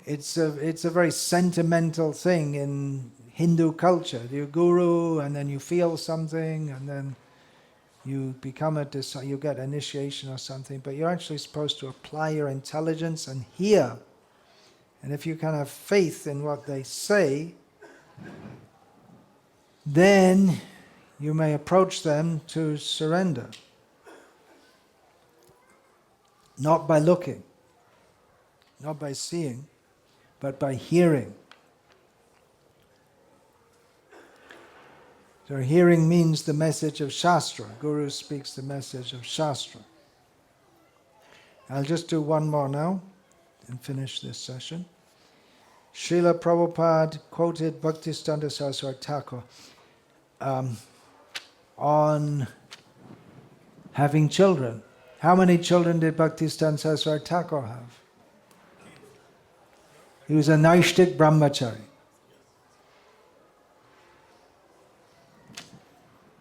It's a very sentimental thing in Hindu culture. You're guru, and then you feel something, and then you become you get initiation or something. But you're actually supposed to apply your intelligence and hear. And if you can have faith in what they say, then you may approach them to surrender. Not by looking, not by seeing, but by hearing. So hearing means the message of Shastra. Guru speaks the message of Shastra. I'll just do one more now and finish this session. Srila Prabhupada quoted Bhaktisiddhanta Sarasvati Thakur on having children. How many children did Bhaktisiddhanta Sarasvati Thakur have? He was a Naishtik Brahmachari.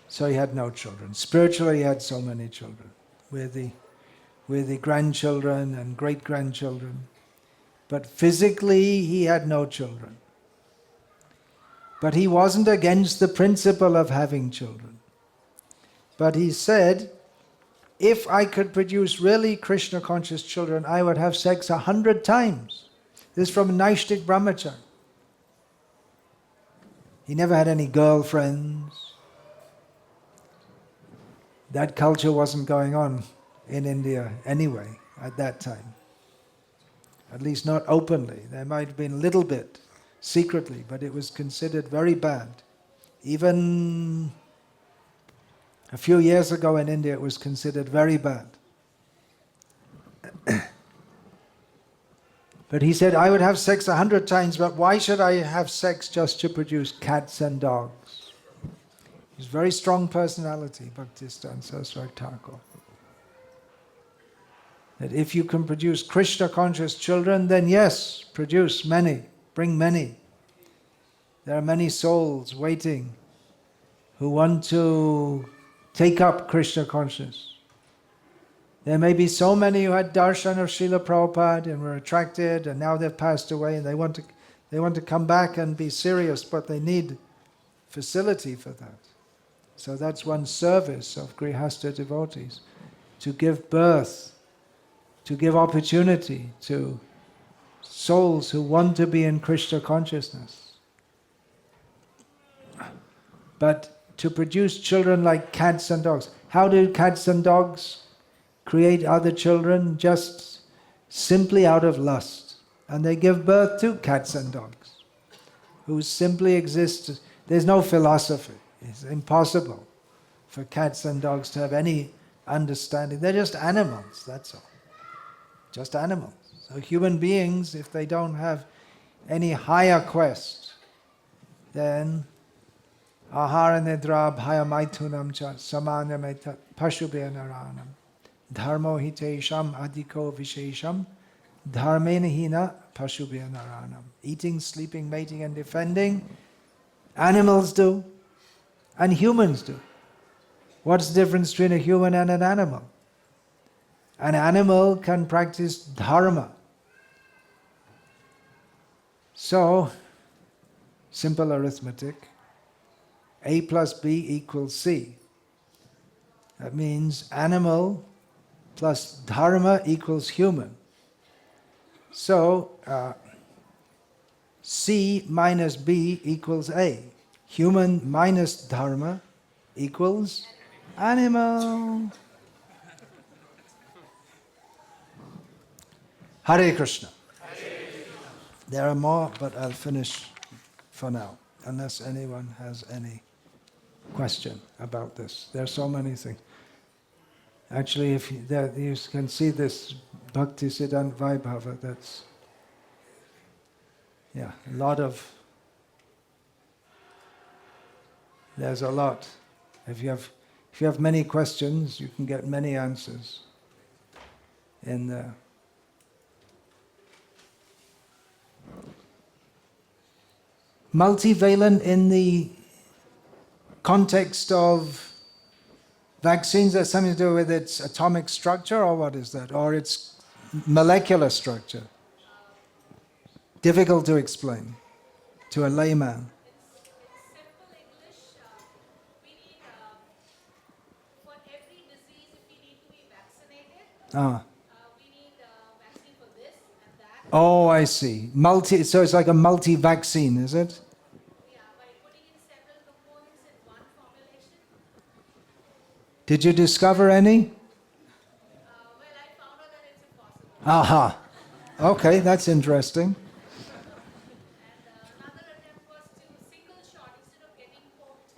So he had no children. Spiritually he had so many children, with the grandchildren and great-grandchildren. But physically he had no children. But he wasn't against the principle of having children. But he said, if I could produce really Krishna-conscious children, I would have sex 100 times. This is from a Naishtik brahmachari. He never had any girlfriends. That culture wasn't going on in India anyway at that time. At least not openly. There might have been a little bit secretly, but it was considered very bad. Even a few years ago in India it was considered very bad. But he said, I would have sex 100 times, but why should I have sex just to produce cats and dogs? He's a very strong personality, Bhaktisiddhanta Sarasvati Thakur. That if you can produce Krishna conscious children, then yes, produce many, bring many. There are many souls waiting who want to take up Krishna consciousness. There may be so many who had darshan of Sheila Prophet and were attracted, and now they've passed away, and they want to come back and be serious, but they need facility for that. So that's one service of Grihastha devotees, to give birth, to give opportunity to souls who want to be in Krishna consciousness. But to produce children like cats and dogs. How do cats and dogs create other children? Just simply out of lust. And they give birth to cats and dogs, who simply exist. There's no philosophy. It's impossible for cats and dogs to have any understanding. They're just animals, that's all. Just animals. So human beings, if they don't have any higher quest, then ahara nidra bhaya maitunam cha samanya meta pashubhe naranam dharmo hitesham adhiko vishesham dharmena hina pashubhe naranam. Eating, sleeping, mating and defending, animals do, and humans do. What's the difference between a human and an animal? An animal can practice dharma. So, simple arithmetic, A plus B equals C. That means animal plus dharma equals human. So, C minus B equals A. Human minus dharma equals animal. Hare Krishna. There are more, but I'll finish for now, unless anyone has any question about this. There are so many things. Actually, if you can see this Bhaktisiddhanta Vaibhava, that's, a lot of, there's a lot. If you have many questions, you can get many answers in there. Multivalent in the context of vaccines, has something to do with its atomic structure, or what is that? Or its molecular structure? Difficult to explain to a layman.
It's simple English. We need, for every disease, if we need to be vaccinated, we need a vaccine for this and that.
Oh, I see. So it's like a multi-vaccine, is it?
Yeah, by putting in several components in one formulation.
Did you discover any?
Well, I found out that it's impossible.
Aha. Okay, that's interesting.
And another attempt was to single shot instead of getting poked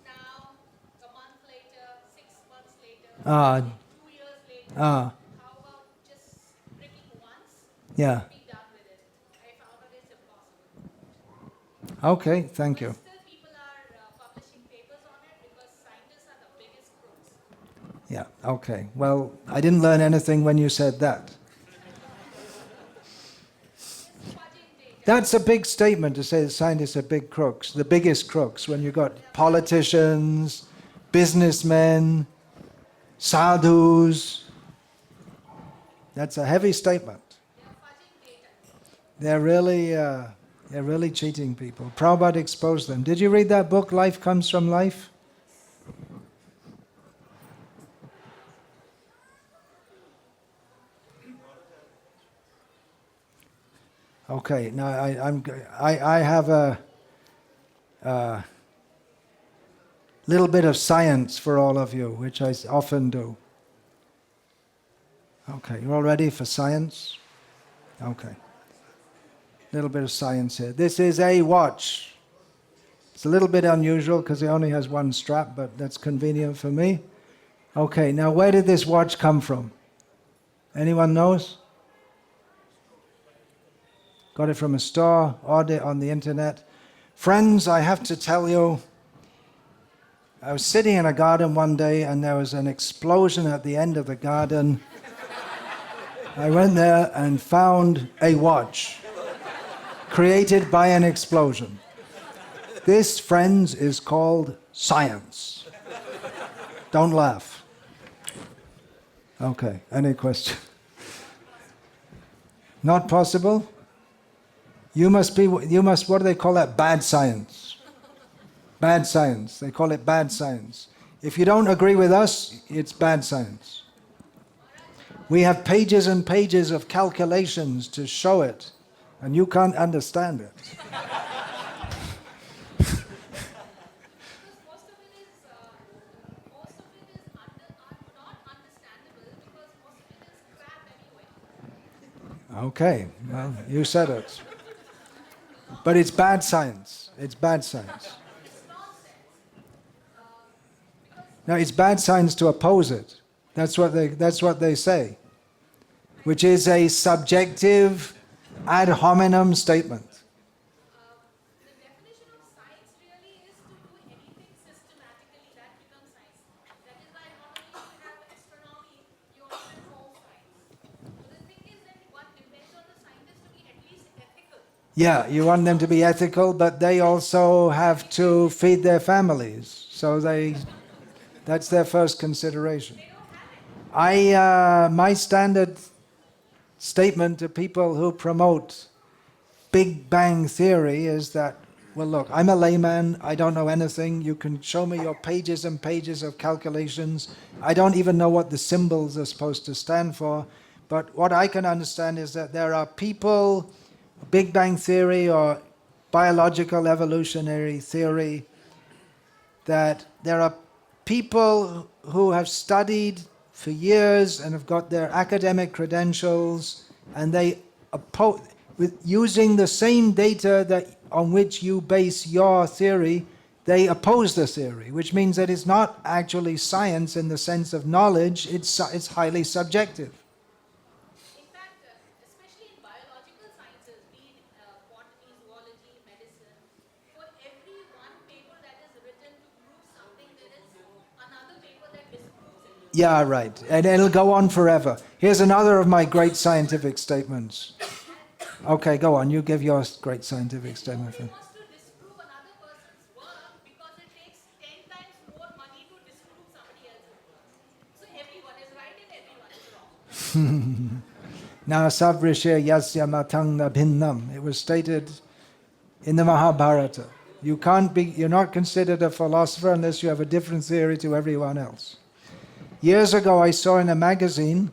now, a month later, 6 months later, 2 years later. How about just pricking once?
Yeah.
Be done with it. I found out it's impossible.
Okay, thank you.
Still, people are publishing papers on it because scientists are the biggest crooks.
Yeah, okay. Well, I didn't learn anything when you said that. That's a big statement to say that scientists are big crooks, the biggest crooks, when you've got politicians, businessmen, sadhus. That's a heavy statement. They're really cheating people. Prabhupada exposed them. Did you read that book, Life Comes from Life? Okay, now I have a little bit of science for all of you, which I often do. Okay, you all ready for science? Okay. Little bit of science here. This is a watch. It's a little bit unusual because it only has one strap, but that's convenient for me. Okay, now where did this watch come from? Anyone knows? Got it from a store, ordered it on the internet. Friends, I have to tell you, I was sitting in a garden one day and there was an explosion at the end of the garden. I went there and found a watch created by an explosion. This, friends, is called science. Don't laugh. Okay, any question? Not possible? You must, what do they call that? Bad science. Bad science. They call it bad science. If you don't agree with us, it's bad science. We have pages and pages of calculations to show it, and you can't understand it. Okay, well, you said it. But it's bad science. It's bad science. Now, it's bad science to oppose it. That's what they say, which is a subjective ad hominem statement.
The definition of science really is to do anything systematically that becomes science. That is why not only you have astronomy, you also have home science. So the thing is that one depends on the scientist to be at least ethical.
Yeah, you want them to be ethical, but they also have to feed their families. So that's their first consideration. My standard statement to people who promote Big Bang Theory is that, well, look, I'm a layman, I don't know anything, you can show me your pages and pages of calculations, I don't even know what the symbols are supposed to stand for, but what I can understand is that there are people, Big Bang Theory or biological evolutionary theory, that there are people who have studied for years and have got their academic credentials, and they with using the same data that on which you base your theory, they oppose the theory, which means that it's not actually science in the sense of knowledge, it's highly subjective.
In fact, especially in biological sciences, be it botany, zoology, medicine, for every one paper that is written to prove something, there is another paper that disproves it.
Yeah, right. And it'll go on forever. Here's another of my great scientific statements. Okay, go on. You give your great scientific statement.
Nobody wants to disprove another person's work because it takes 10 times more money to disprove somebody else's work. So everyone is right and everyone is wrong.
Na savrishe yasya matanga bhinnam. It was stated in the Mahabharata. You're not considered a philosopher unless you have a different theory to everyone else. Years ago, I saw in a magazine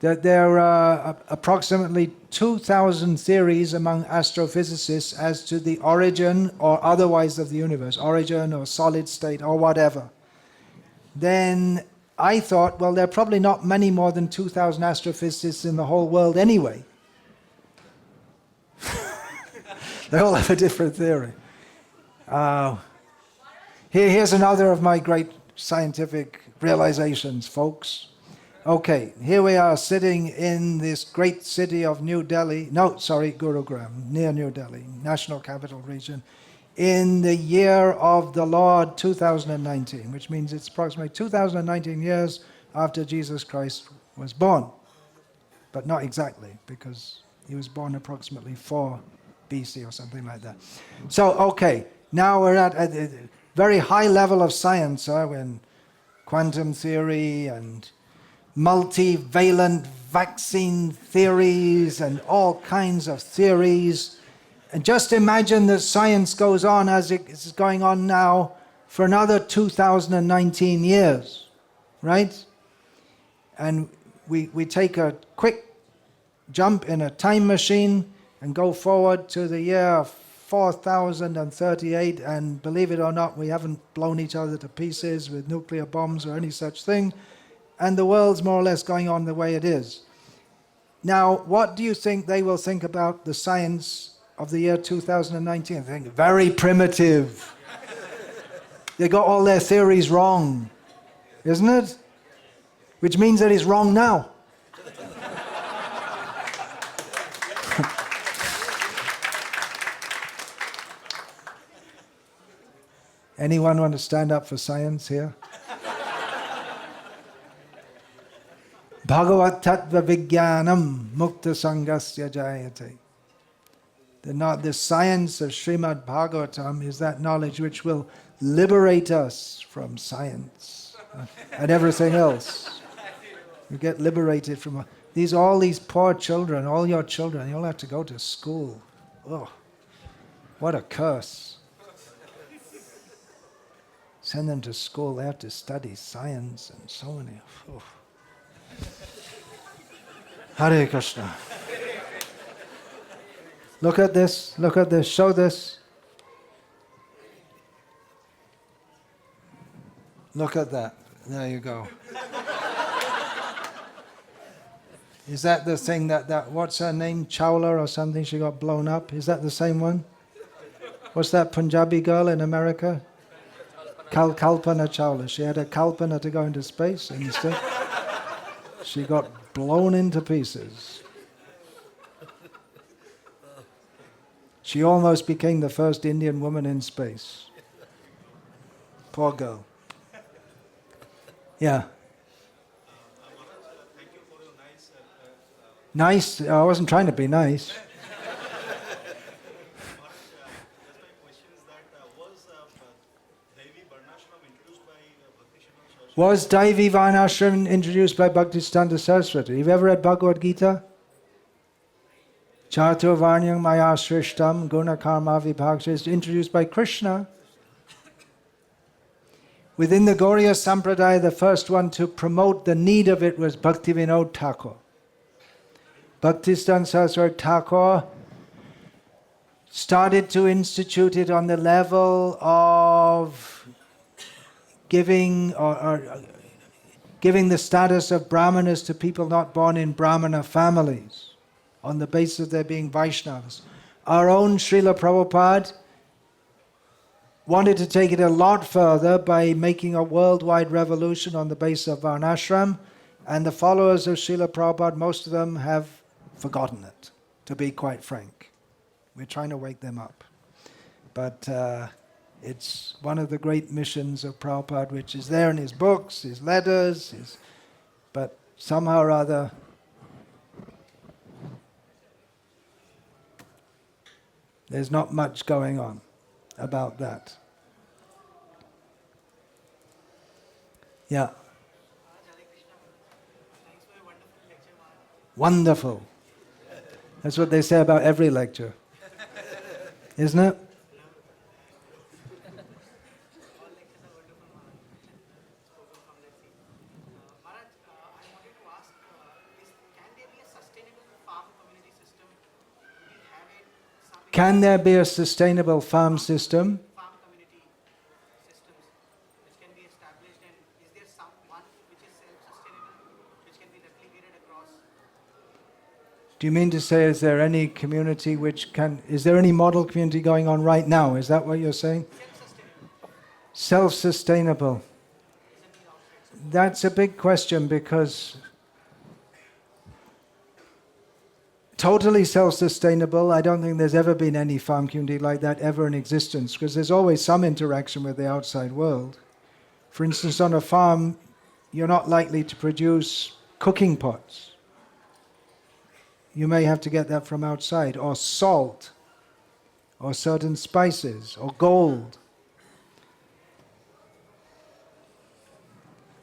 that there are approximately 2,000 theories among astrophysicists as to the origin or otherwise of the universe, origin or solid state or whatever. Then I thought, well, there are probably not many more than 2,000 astrophysicists in the whole world anyway. They all have a different theory. Here's another of my great scientific realizations, folks. Okay, here we are sitting in this great city of New Delhi, Gurugrama, near New Delhi, National Capital Region, in the year of the Lord 2019, which means it's approximately 2019 years after Jesus Christ was born. But not exactly, because he was born approximately 4 BC or something like that. So, okay, now we're at a very high level of science, when quantum theory and multivalent vaccine theories and all kinds of theories. And just imagine that science goes on as it is going on now for another 2019 years, right? And we take a quick jump in a time machine and go forward to the year 4038, and believe it or not, we haven't blown each other to pieces with nuclear bombs or any such thing, and the world's more or less going on the way it is. Now, what do you think they will think about the science of the year 2019? They think, very primitive. They got all their theories wrong, isn't it? Which means that it's wrong now. Anyone want to stand up for science here? Bhagavat tattva vijnanam mukta sangasya jayate. The science of Srimad Bhagavatam is that knowledge which will liberate us from science and everything else. You get liberated from all these poor children, all your children, you all have to go to school. Oh, what a curse. Send them to school, they have to study science and so many. Oh. Hare Krishna. Look at this, show this. Look at that. There you go. Is that the thing that what's her name? Chawla or something? She got blown up. Is that the same one? What's that Punjabi girl in America? Kalpana Chawla. She had a kalpana to go into space, and instead she got blown into pieces. She almost became the first Indian woman in space. Poor girl. Yeah.
Thank you for your
Nice? I wasn't trying to be nice.
Just my question is that was Devi Varnashram introduced by Bhaktisiddhanta Saraswati?
Was Daivi Varnashram introduced by Bhaktisiddhanta Sarasvati? You've ever read Bhagavad Gita? Chatur Varnyam Maya Shrishtam Guna Karma Vibhaksha is introduced by Krishna. Within the Gauriya Sampradaya, the first one to promote the need of it was Bhaktivinoda Thakur. Bhaktisiddhanta Saraswati Thakur started to institute it on the level of giving giving the status of Brahmanas to people not born in Brahmana families, on the basis of their being Vaishnavas. Our own Srila Prabhupada wanted to take it a lot further by making a worldwide revolution on the basis of Varnashram, and the followers of Sheila Prabhupada, most of them have forgotten it, to be quite frank. We're trying to wake them up. But it's one of the great missions of Prabhupada, which is there in his books, his letters, but somehow or other there's not much going on about that. Yeah. Wonderful. That's what they say about every lecture. Isn't it? Can there be a sustainable farm system?
Farm community systems which can be established, and is there one which is self-sustainable, which can be replicated across?
Do you mean to say, is there any community which can, is there any model community going on right now? Is that what you're saying? Self-sustainable. That's a big question, because totally self-sustainable, I don't think there's ever been any farm community like that ever in existence, because there's always some interaction with the outside world. For instance, on a farm, you're not likely to produce cooking pots. You may have to get that from outside, or salt, or certain spices, or gold.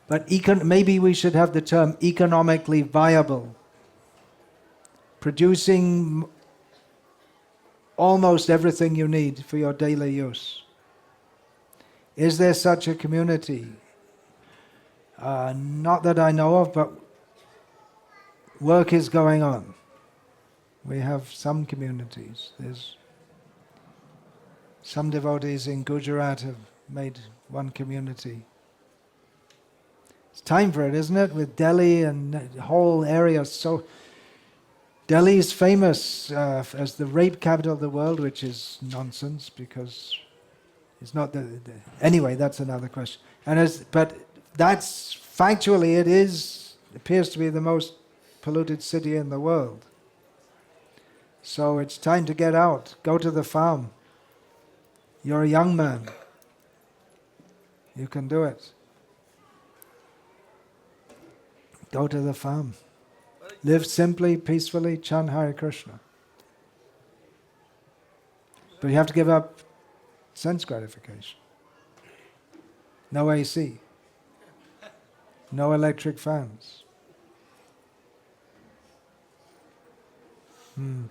But maybe we should have the term economically viable. Producing almost everything you need for your daily use. Is there such a community? Not that I know of, but work is going on. We have some communities. There's some devotees in Gujarat have made one community. It's time for it, isn't it? With Delhi and the whole area. So Delhi is famous as the rape capital of the world, which is nonsense because it's not anyway, that's another question. But that's factually it appears to be the most polluted city in the world. So it's time to get out, go to the farm. You're a young man. You can do it. Go to the farm. Live simply, peacefully, chant Hare Krishna. But you have to give up sense gratification. No AC. No electric fans.
You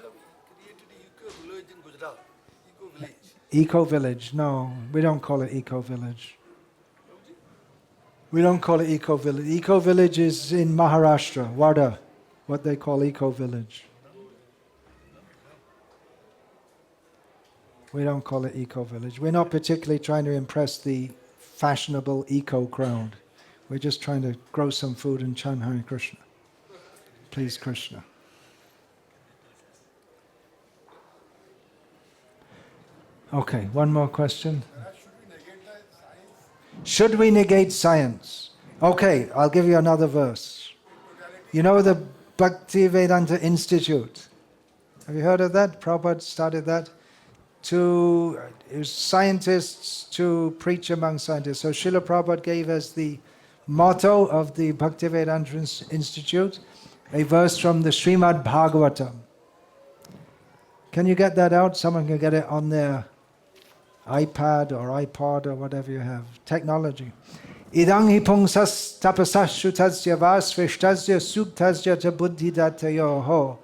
have created eco-village in Gujarat. Eco-village.
Eco-village, no, we don't call it eco-village. We don't call it eco-village. Eco-village is in Maharashtra, Wada, what they call eco-village. We don't call it eco-village. We're not particularly trying to impress the fashionable eco crowd. We're just trying to grow some food and chant Hare Krishna. Please Krishna. Okay, one more question. Should we negate science? Okay, I'll give you another verse. You know the Bhaktivedanta Institute? Have you heard of that? Prabhupada started that to scientists to preach among scientists. So Sheila Prophet gave us the motto of the Bhaktivedanta Institute, a verse from the Srimad Bhagavatam. Can you get that out? Someone can get it on their iPad or iPod or whatever you have. Technology. Idang hi pungsas tapasas shutasya vasvishtasya suktasya ta buddhidatayo ho.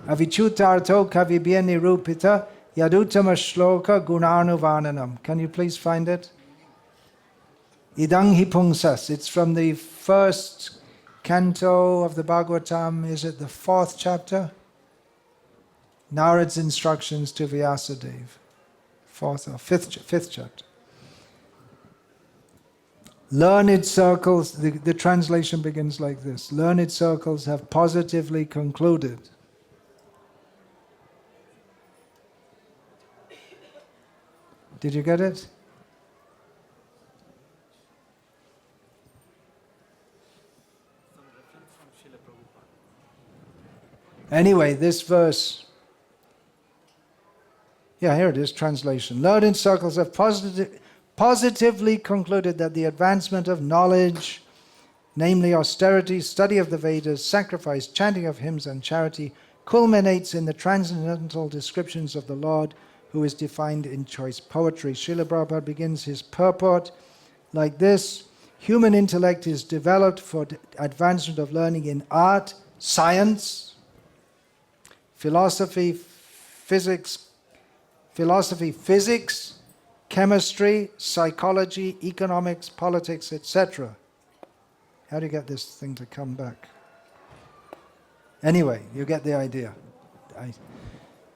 Avichutarto kavibyeni rupita yadutama shloka gunanuvarnanam. Can you please find it? Idang hi pungsas. It's from the first canto of the Bhagavatam. Is it the 4th chapter? Narad's instructions to Vyasadeva. 4th or 5th chapter. Learned circles, the translation begins like this. Learned circles have positively concluded. Did you get it? Anyway, this verse. Yeah, here it is, translation. Learned circles have positively concluded that the advancement of knowledge, namely austerity, study of the Vedas, sacrifice, chanting of hymns and charity, culminates in the transcendental descriptions of the Lord who is defined in choice poetry. Srila Prabhupada begins his purport like this. Human intellect is developed for advancement of learning in art, science, philosophy, physics, chemistry, psychology, economics, politics, etc. How do you get this thing to come back? Anyway, you get the idea.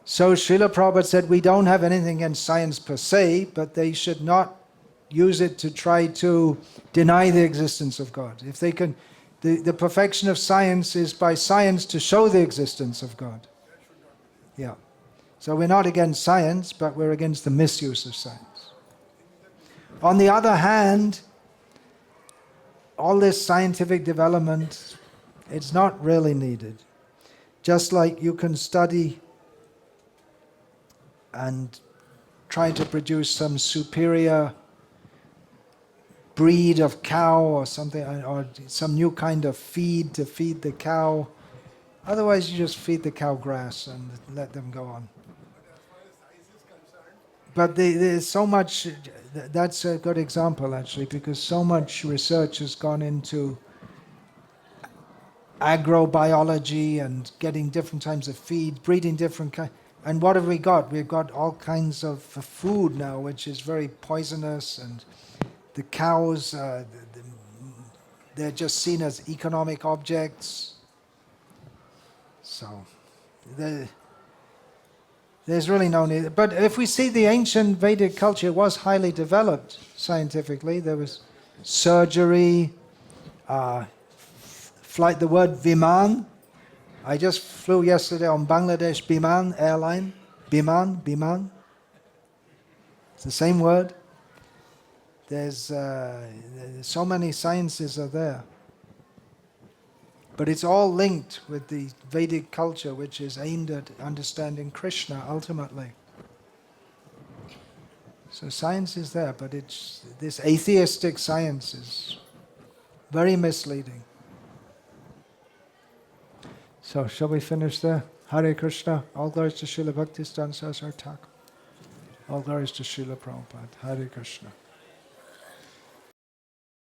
So Srila Prabhupada said we don't have anything against science per se, but they should not use it to try to deny the existence of God. If they can, the perfection of science is by science to show the existence of God. Yeah. So we're not against science, but we're against the misuse of science. On the other hand, all this scientific development, it's not really needed. Just like you can study and try to produce some superior breed of cow or something, or some new kind of feed to feed the cow. Otherwise, you just feed the cow grass and let them go on. But there's so much, that's a good example actually, because so much research has gone into agrobiology and getting different types of feed, breeding different kinds. And what have we got? We've got all kinds of food now, which is very poisonous, and the cows, they're just seen as economic objects. So, there's really no need. But if we see the ancient Vedic culture, it was highly developed scientifically. There was surgery, flight, the word Viman. I just flew yesterday on Bangladesh Biman airline. Biman. It's the same word. There's so many sciences are there. But it's all linked with the Vedic culture, which is aimed at understanding Krishna ultimately. So science is there, but it's this atheistic science is very misleading. So shall we finish there? Hare Krishna. All glories to Sheila Bhaktisiddhanta Sarasvati. All glories to Sheila Prophet. Hare Krishna.